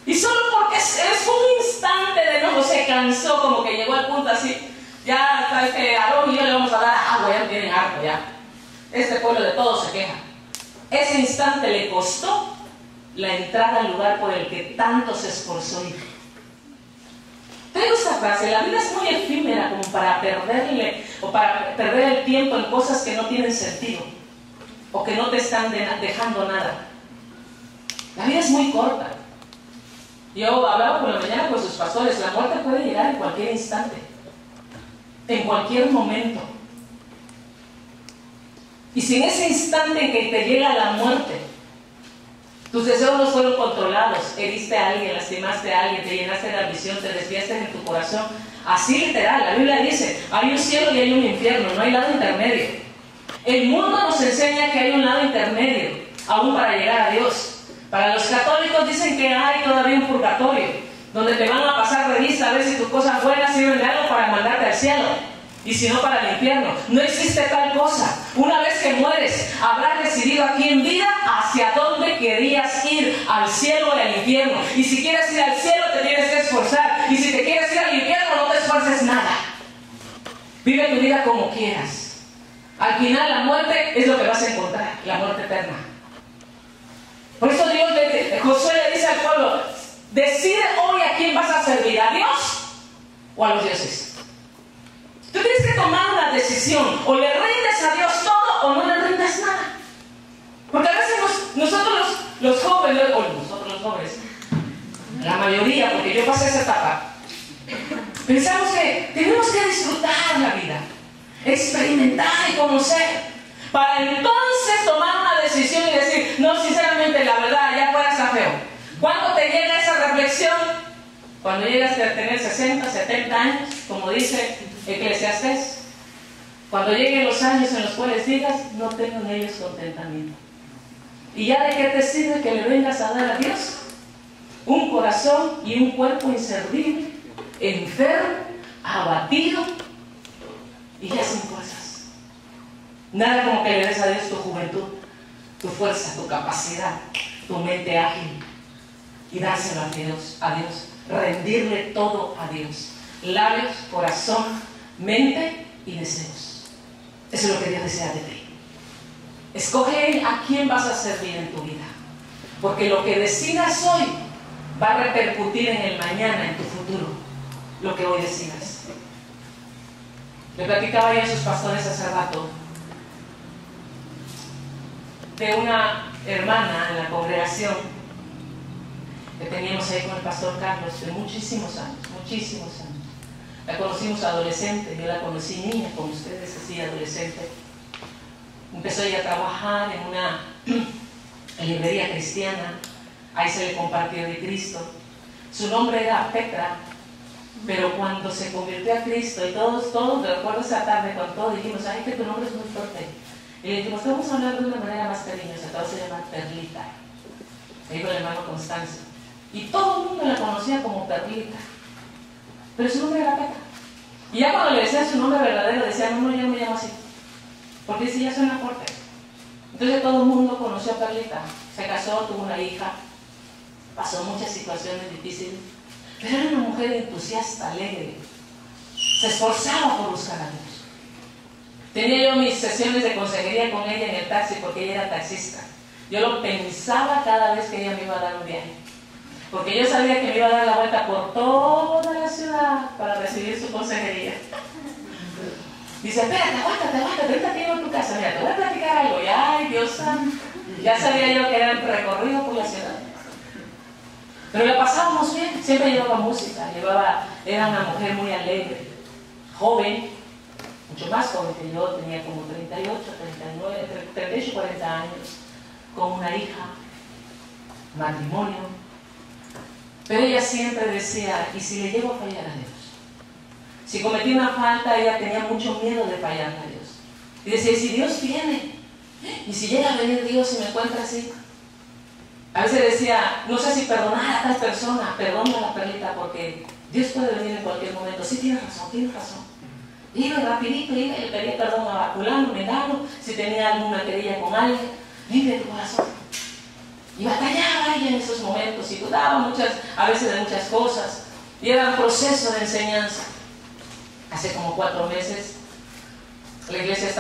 Y solo porque es un instante de enojo se cansó, como que llegó al punto así. Ya, Aarón y yo le vamos a dar agua, ya me tienen harto ya. Este pueblo de todo se queja. Ese instante le costó la entrada al lugar por el que tanto se esforzó ir. Tengo esta frase: la vida es muy efímera como para perderle o para perder el tiempo en cosas que no tienen sentido o que no te están dejando nada. La vida es muy corta. Yo hablaba por la mañana con sus pastores. La muerte puede llegar en cualquier instante, en cualquier momento. Y si en ese instante en que te llega la muerte, tus deseos no fueron controlados, heriste a alguien, lastimaste a alguien, te llenaste de ambición, te desviaste en tu corazón, así literal, la Biblia dice, hay un cielo y hay un infierno, no hay lado intermedio. El mundo nos enseña que hay un lado intermedio, aún para llegar a Dios. Para los católicos dicen que hay todavía un purgatorio, donde te van a pasar revista a ver si tus cosas buenas sirven de algo para mandarte al cielo, y si no para el infierno. No existe tal cosa. Una vez que mueres, habrás decidido aquí en vida hacia dónde querías ir, al cielo o al infierno. Y si quieres ir al cielo, te tienes que esforzar. Y si te quieres ir al infierno, no te esfuerces nada. Vive tu vida como quieras. Al final, la muerte es lo que vas a encontrar, la muerte eterna. Por eso Josué le dice al pueblo: decide hoy a quién vas a servir, ¿a Dios o a los dioses? Tú tienes que tomar una decisión: o le rindes a Dios todo o no le rindes nada. Porque a veces nosotros los jóvenes, la mayoría, porque yo pasé esa etapa, pensamos que tenemos que disfrutar la vida, experimentar y conocer, para entonces tomar una decisión y decir: no, sinceramente, la verdad, ya fuera está feo. ¿Cuándo te llega esa reflexión? Cuando llegas a tener 60, 70 años, como dice Eclesiastés. Cuando lleguen los años en los cuales digas: no tengo en ellos contentamiento. ¿Y ya de qué te sirve que le vengas a dar a Dios un corazón y un cuerpo inservible, enfermo, abatido y ya sin fuerzas? Nada como que le des a Dios tu juventud, tu fuerza, tu capacidad, tu mente ágil, y dárselo a Dios, rendirle todo a Dios: labios, corazón, mente y deseos. Eso es lo que Dios desea de ti. Escoge a quién vas a servir en tu vida, porque lo que decidas hoy va a repercutir en el mañana, en tu futuro, lo que hoy decidas. Le platicaba yo a sus pastores hace rato de una hermana en la congregación que teníamos ahí con el pastor Carlos de muchísimos años. La conocimos adolescente, yo la conocí niña, como ustedes, así adolescente. Empezó ella a trabajar en una librería cristiana, ahí se le compartió de Cristo. Su nombre era Petra, pero cuando se convirtió a Cristo, y todos, recuerdo esa tarde cuando todos dijimos: ay, que tu nombre es muy fuerte. Y le dijimos: vamos a hablar de una manera más cariñosa, todo se llama Perlita. Le dijo el hermano Constancio. Y todo el mundo la conocía como Perlita, pero su nombre era Petra. Y ya cuando le decían su nombre verdadero, decían: no, yo no me llamo así, porque si ya suena fuerte. Entonces todo el mundo conoció a Perlita. Se casó, tuvo una hija, pasó muchas situaciones difíciles, pero era una mujer entusiasta, alegre, se esforzaba por buscar a Dios. Tenía yo mis sesiones de consejería con ella en el taxi, porque ella era taxista. Yo lo pensaba cada vez que ella me iba a dar un viaje, porque yo sabía que me iba a dar la vuelta por toda la ciudad para recibir su consejería. Dice: espérate, aguántate, ahorita te llevo a tu casa, mira, te voy a platicar algo. Y ay, Dios santo, ya sabía yo que era el recorrido por la ciudad. Pero la pasábamos bien, siempre llevaba música, era una mujer muy alegre, joven, mucho más joven que yo, tenía como 38, 39, 38, 40 años, con una hija, matrimonio. Pero ella siempre decía: ¿y si le llego a fallar a Dios? Si cometí una falta, ella tenía mucho miedo de fallar a Dios. Y decía: ¿y si Dios viene? ¿Y si llega a venir Dios y me encuentra así? A veces decía: no sé si perdonar a tal persona. Perdónala, Perlita, porque Dios puede venir en cualquier momento. Sí, tienes razón. Iba rapidito, y le pedía perdón a fulano, mengano, si tenía alguna querella con alguien. Limpia tu corazón. Y batallaba ella en esos momentos, y dudaba a veces de muchas cosas. Y era un proceso de enseñanza. Hace como 4 meses La iglesia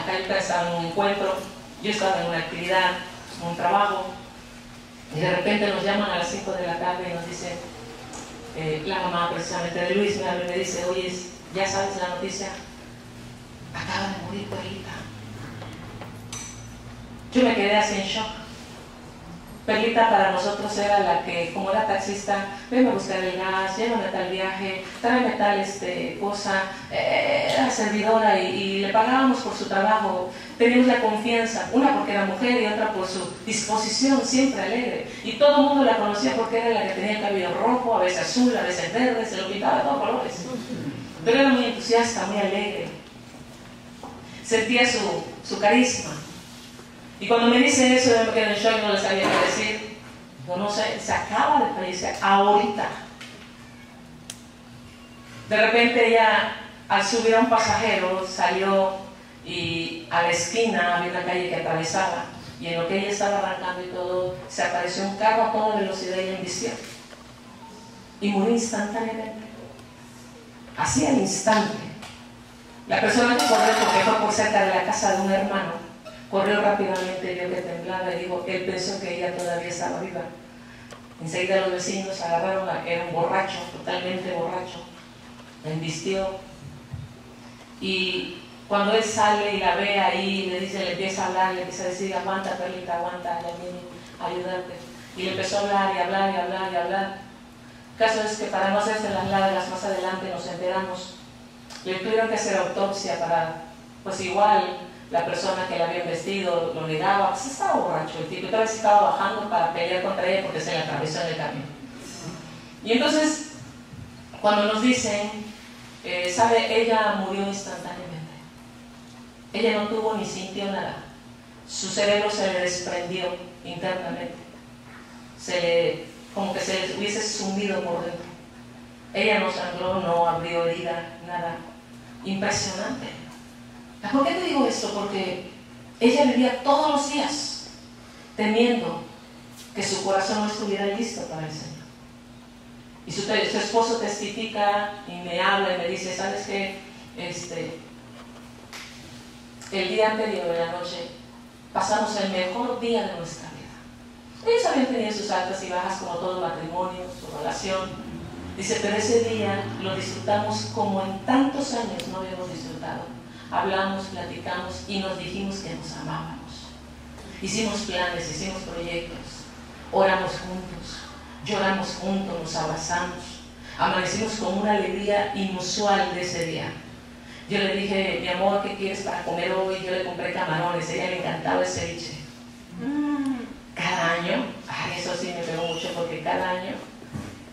Cayuca estaba en un encuentro, yo estaba en una actividad, en un trabajo, y de repente nos llaman a las 5 de la tarde y nos dicen, la mamá precisamente de Luis me habla y me dice, oye, ya sabes la noticia, acaba de morir Perlita. Yo me quedé así en shock. Perlita para nosotros era la que, como era taxista, venme a buscar el gas, llévame a tal viaje, tráeme tal cosa, era servidora y le pagábamos por su trabajo. Teníamos la confianza, una porque era mujer y otra por su disposición siempre alegre. Y todo el mundo la conocía porque era la que tenía el cabello rojo, a veces azul, a veces verde, se lo pintaba de todos colores. Pero era muy entusiasta, muy alegre. Sentía su carisma. Y cuando me dice eso, yo me quedé en shock y no le sabía qué decir. No sé, se acaba de fallecer ahorita. De repente ella, al subir a un pasajero, salió y a la esquina había una calle que atravesaba. Y en lo que ella estaba arrancando y todo, se apareció un carro a toda velocidad y ella embistió. Y murió instantáneamente. Así al instante. La persona que corrió, porque fue por cerca de la casa de un hermano, corrió rápidamente, vio que temblaba y dijo, él pensó que ella todavía estaba viva. Enseguida los vecinos agarraron, era un borracho, totalmente borracho, la embistió. Y cuando él sale y la ve ahí, le empieza a hablar, le empieza a decir, aguanta Perlita, aguanta, ya viene a ayudarte. Y le empezó a hablar y hablar y hablar y hablar. El caso es que para no hacerse las largas, más adelante nos enteramos, le tuvieron que hacer autopsia para, pues igual, la persona que la había vestido lo negaba, pues estaba borracho el tipo, y otra vez estaba bajando para pelear contra ella porque se le atravesó en el camino. Y entonces, cuando nos dicen, sabe, ella murió instantáneamente. Ella no tuvo ni sintió nada. Su cerebro se le desprendió internamente. Como que se le hubiese sumido por dentro. Ella no sangró, no abrió herida, nada. Impresionante. ¿Por qué te digo esto? Porque ella vivía todos los días temiendo que su corazón no estuviera listo para el Señor. Y su esposo testifica y me habla y me dice, ¿sabes qué? El día anterior de la noche pasamos el mejor día de nuestra vida. Ellos habían tenido sus altas y bajas como todo matrimonio, su relación. Dice, pero ese día lo disfrutamos como en tantos años no habíamos disfrutado. Hablamos, platicamos y nos dijimos que nos amábamos. Hicimos planes, hicimos proyectos, oramos juntos, lloramos juntos, nos abrazamos, amanecimos con una alegría inusual de ese día. Yo le dije, mi amor, ¿qué quieres para comer hoy? Yo le compré camarones, a ella le encantaba el ceviche. Cada año, eso sí me pegó mucho porque cada año,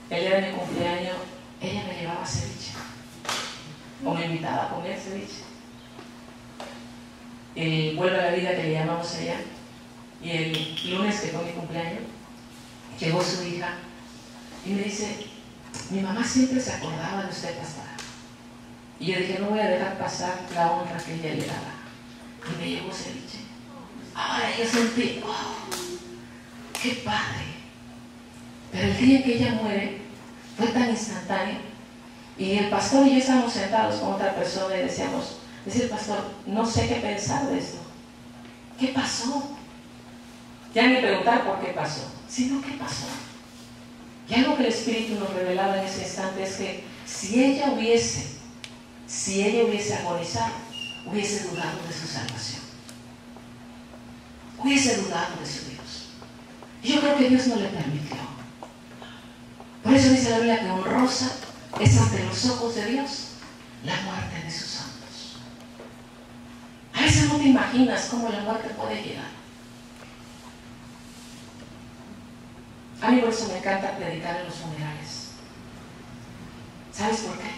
el día de mi cumpleaños, ella me llevaba ceviche o me invitaba a comer ceviche. Vuelve a la vida que le llamamos allá, y el lunes que fue mi cumpleaños llegó su hija y me dice, mi mamá siempre se acordaba de usted, pastora, y yo dije, no voy a dejar pasar la honra que ella le daba, y me llevó ceviche. Ahora yo sentí, wow, qué padre. Pero el día que ella muere fue tan instantáneo, y el pastor y yo estábamos sentados con otra persona y decíamos, dice el pastor, no sé qué pensar de esto. ¿Qué pasó? Ya ni preguntar por qué pasó, sino qué pasó. Y algo que el Espíritu nos revelaba en ese instante es que si ella hubiese agonizado, hubiese dudado de su salvación. Hubiese dudado de su Dios. Y yo creo que Dios no le permitió. Por eso dice la Biblia que honrosa es ante los ojos de Dios la muerte de sus santos. A veces no te imaginas cómo la muerte puede llegar. A mí por eso me encanta predicar en los funerales. ¿Sabes por qué?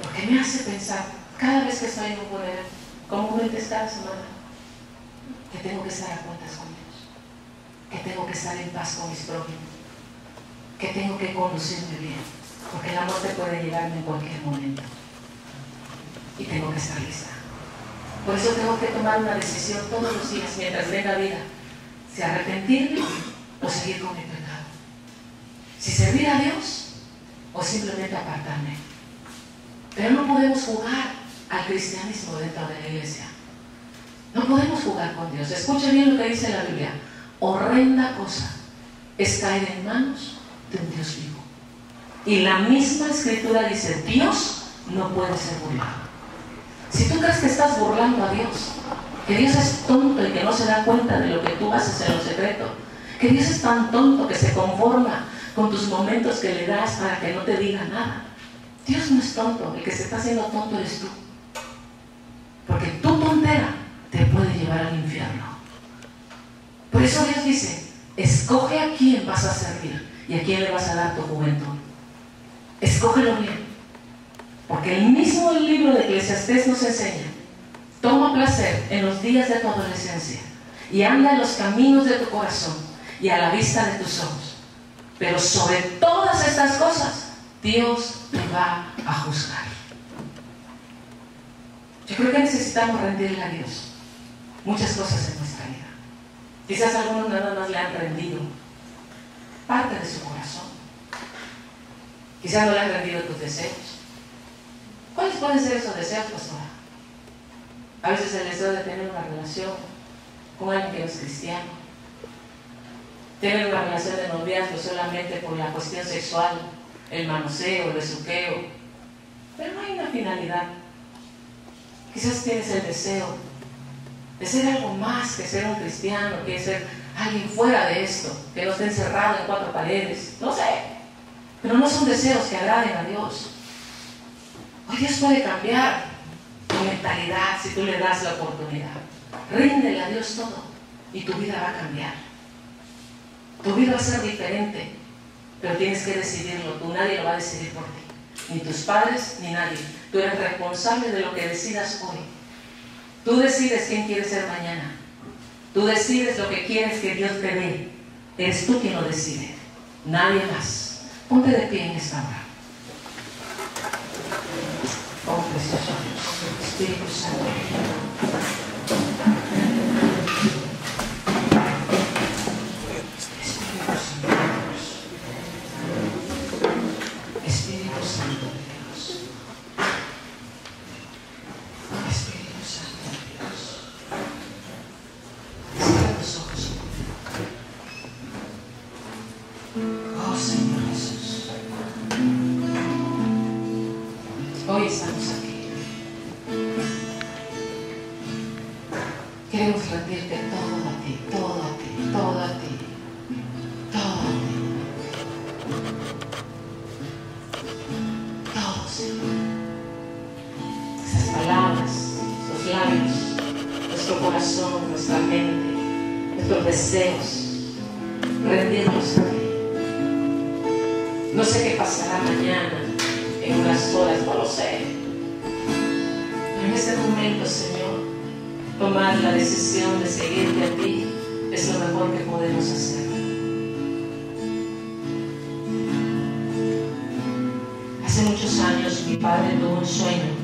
Porque me hace pensar, cada vez que estoy en un funeral, comúnmente es cada semana, que tengo que estar a cuentas con Dios, que tengo que estar en paz con mis prójimos, que tengo que conducirme bien, porque la muerte puede llegarme en cualquier momento y tengo que estar lista. Por eso tengo que tomar una decisión todos los días mientras tenga vida, si arrepentirme o seguir con mi pecado, si servir a Dios o simplemente apartarme. Pero no podemos jugar al cristianismo dentro de la iglesia. No podemos jugar con Dios. Escuche bien lo que dice la Biblia. Horrenda cosa es caer en manos de un Dios vivo. Y la misma Escritura dice, Dios no puede ser burlado. Si tú crees que estás burlando a Dios, que Dios es tonto y que no se da cuenta de lo que tú haces en lo secreto, que Dios es tan tonto que se conforma con tus momentos que le das para que no te diga nada. Dios no es tonto, el que se está haciendo tonto eres tú. Porque tu tontera te puede llevar al infierno. Por eso Dios dice, escoge a quién vas a servir y a quién le vas a dar tu juventud. Escógelo bien. Porque el mismo libro de Eclesiastés nos enseña, toma placer en los días de tu adolescencia y anda en los caminos de tu corazón y a la vista de tus ojos. Pero sobre todas estas cosas, Dios te va a juzgar. Yo creo que necesitamos rendirle a Dios muchas cosas en nuestra vida. Quizás algunos nada más le han rendido parte de su corazón. Quizás no le han rendido tus deseos. ¿Cuáles pueden ser esos deseos, pastora? A veces el deseo de tener una relación con alguien que no es cristiano. Tener una relación de noviazgo solamente por la cuestión sexual, el manoseo, el besuqueo. Pero no hay una finalidad. Quizás tienes el deseo de ser algo más que ser un cristiano, que ser alguien fuera de esto, que no esté encerrado en cuatro paredes. No sé. Pero no son deseos que agraden a Dios. Hoy Dios puede cambiar tu mentalidad si tú le das la oportunidad. Ríndele a Dios todo y tu vida va a cambiar. Tu vida va a ser diferente, pero tienes que decidirlo. Tú, nadie lo va a decidir por ti. Ni tus padres, ni nadie. Tú eres responsable de lo que decidas hoy. Tú decides quién quieres ser mañana. Tú decides lo que quieres que Dios te dé. Eres tú quien lo decide, nadie más. Ponte de pie en esta hora. Oh, precioso Dios, Espíritu Santo. Espíritu Santo de Dios. Espíritu Santo de Dios. Cierra tus ojos. Oh, Señor Jesús. Hoy estamos aquí. Queremos rendirte todo a ti, todo a ti, todo a ti, todo a ti. Todo, Señor. Esas palabras, esos labios, nuestro corazón, nuestra mente, nuestros deseos, rendirnos a ti. No sé qué pasará mañana, en unas horas, no lo sé. Pero en este momento, Señor, tomar la decisión de seguirte a ti es lo mejor que podemos hacer. Hace muchos años mi padre tuvo un sueño.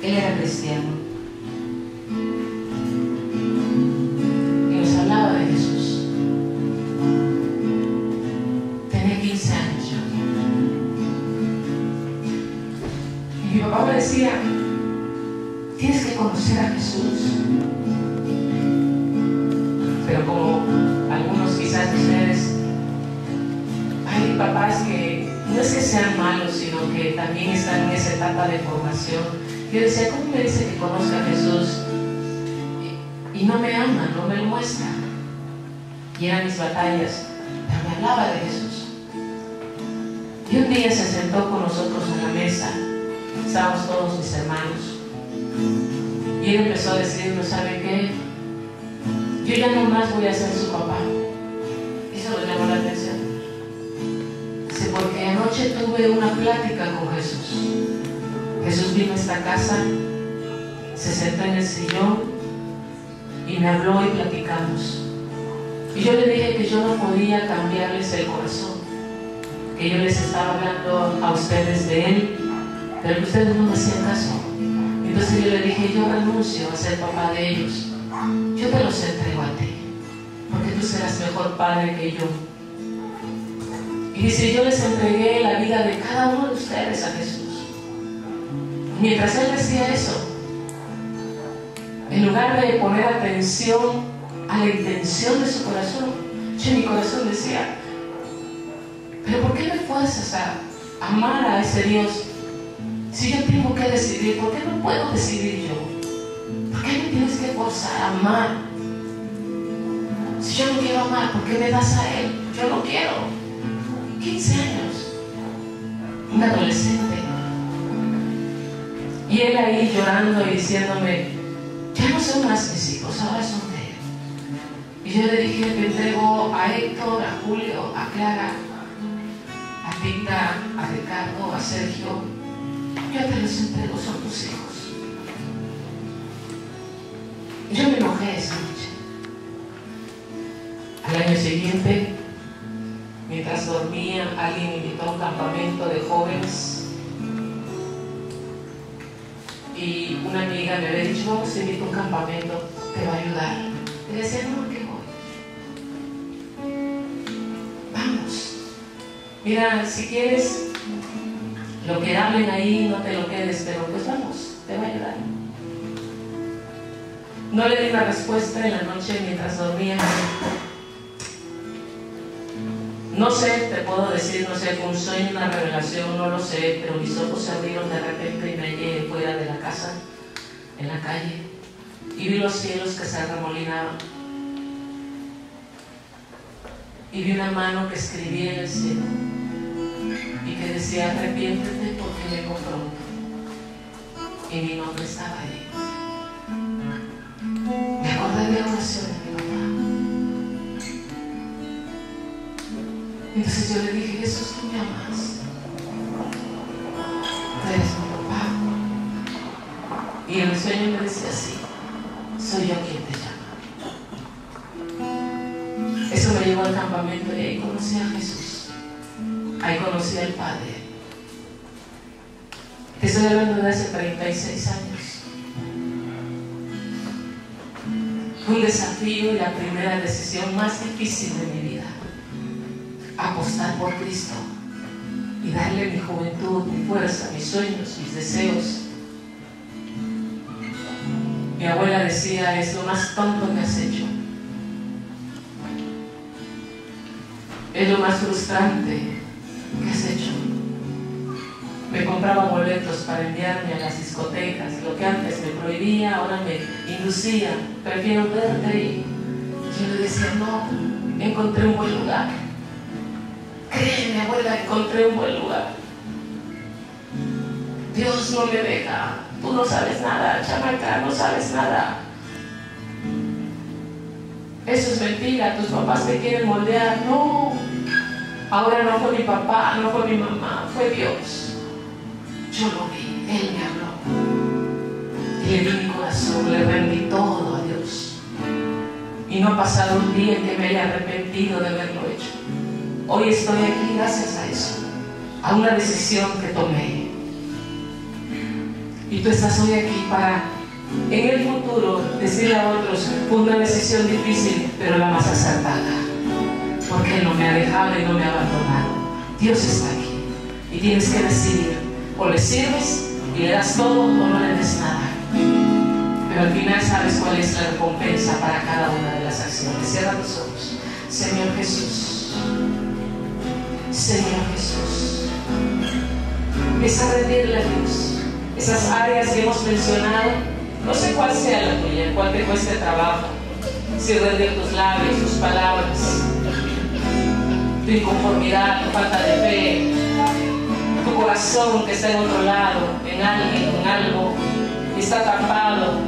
Él era cristiano y nos hablaba de Jesús. Tenía 15 años yo. Y mi papá me decía, tienes que conocer a Jesús. Pero como algunos quizás de ustedes, hay papás que no es que sean malos, sino que también están en esa etapa de formación. Yo decía, ¿cómo me dice que conozca a Jesús? Y no me ama, no me lo muestra. Y eran mis batallas, pero me hablaba de Jesús. Y un día se sentó con nosotros en la mesa, estábamos todos mis hermanos, y él empezó a decirnos, ¿sabe qué? Yo ya no más voy a ser su papá. Eso nos llamó la atención. Dice, porque anoche tuve una plática con Jesús. Jesús vino a esta casa, se sentó en el sillón y me habló y platicamos. Y yo le dije que yo no podía cambiarles el corazón, que yo les estaba hablando a ustedes de Él, pero que ustedes no me hacían caso. Entonces yo le dije, yo renuncio a ser papá de ellos. Yo te los entrego a ti, porque tú serás mejor padre que yo. Y dice, yo les entregué la vida de cada uno de ustedes a Jesús. Mientras él decía eso, en lugar de poner atención a la intención de su corazón, mi corazón decía, pero ¿por qué me fuerzas a amar a ese Dios si yo tengo que decidir? ¿Por qué no puedo decidir yo? ¿Por qué me tienes que forzar a amar? Si yo no quiero amar, ¿por qué me das a él? Yo no quiero. 15 años, un adolescente, y él ahí llorando y diciéndome, ya no son más mis hijos, ahora son de él. Y yo le dije, te entrego a Héctor, a Julio, a Clara, a Tita, a Ricardo, a Sergio, yo te los entrego, son tus hijos. Y yo me enojé esa noche. Al año siguiente, mientras dormía, alguien me invitó a un campamento de jóvenes y una amiga me había dicho, vamos a invitar a un campamento, te va a ayudar. Le decía, no, que voy. Vamos. Mira, si quieres, lo que hablen ahí, no te lo quedes, pero pues vamos, te va a ayudar. No le di una respuesta en la noche mientras dormía. No sé, te puedo decir, no sé, fue un sueño, una revelación, no lo sé, pero mis ojos se abrieron de repente y me hallé fuera de la casa, en la calle, y vi los cielos que se arremolinaban. Y vi una mano que escribía en el cielo y que decía, arrepiéntete porque vengo pronto. Y mi nombre estaba ahí. Me acordé de la oración de mi papá. Entonces yo le dije, Jesús, tú me amas. Tú eres mi papá. Y en el sueño me decía así, soy yo quien te llama. Eso me llevó al campamento y ahí conocí a Jesús. Ahí conocí al Padre. Te estoy hablando de hace 36 años. Fue un desafío y la primera decisión más difícil de mi vida. Apostar por Cristo y darle mi juventud, mi fuerza, mis sueños, mis deseos. Mi abuela decía, es lo más tonto que has hecho. Es lo más frustrante que has hecho. Me compraba boletos para enviarme a las discotecas. Lo que antes me prohibía, ahora me inducía. Prefiero verte ahí. Yo le decía, no, encontré un buen lugar. Créeme, abuela, encontré un buen lugar. Dios no me deja. Tú no sabes nada, chamaca, no sabes nada. Eso es mentira, tus papás te quieren moldear. No, ahora no fue mi papá, no fue mi mamá, fue Dios. Yo lo vi, Él me habló. Y le di mi corazón, le rendí todo a Dios. Y no ha pasado un día en que me haya arrepentido de haberlo hecho. Hoy estoy aquí gracias a eso, a una decisión que tomé. Y tú estás hoy aquí para, en el futuro, decirle a otros, fue una decisión difícil, pero la más acertada. Porque Él no me ha dejado y no me ha abandonado. Dios está aquí. Y tienes que decidir, o le sirves y le das todo, o no le des nada. Pero al final sabes cuál es la recompensa para cada una de las acciones. Cierra tus ojos. Señor Jesús. Señor Jesús, es a rendirle a Dios esas áreas que hemos mencionado. No sé cuál sea la tuya, cuál te cueste trabajo. Si rendir tus labios, tus palabras, tu inconformidad, tu falta de fe, tu corazón que está en otro lado, en alguien, en algo, y está tapado.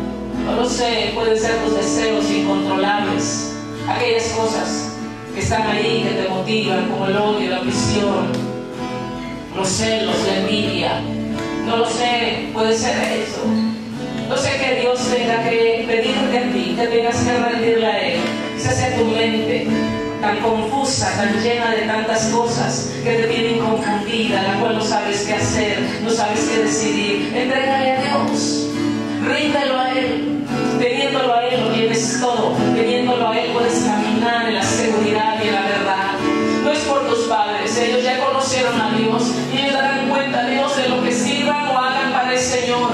No lo sé, pueden ser tus deseos incontrolables, aquellas cosas que están ahí, que te motivan, como el odio, la ambición, los celos, la envidia. No lo sé, puede ser eso. No sé que Dios tenga que pedirte a ti, que tengas que rendirle a Él. Quizás sea tu mente tan confusa, tan llena de tantas cosas que te tienen confundida, la cual no sabes qué hacer, no sabes qué decidir. Entrégale a Dios, ríndelo a Él. Teniéndolo a Él lo tienes todo. Teniéndolo a Él puedes caminar en la seguridad y en la verdad. No es por tus padres, ellos ya conocieron a Dios y ellos darán cuenta, Dios, de lo que sirvan o hagan para el Señor.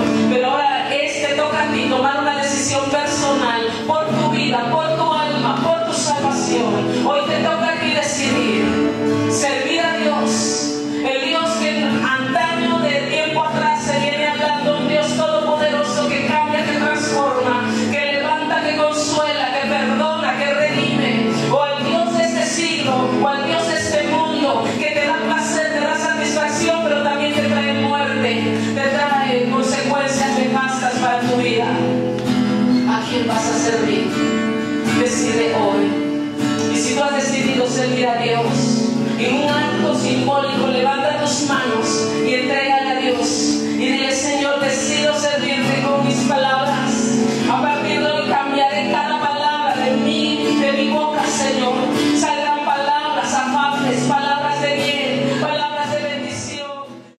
servir. Decide hoy. Y si tú has decidido servir a Dios en un acto simbólico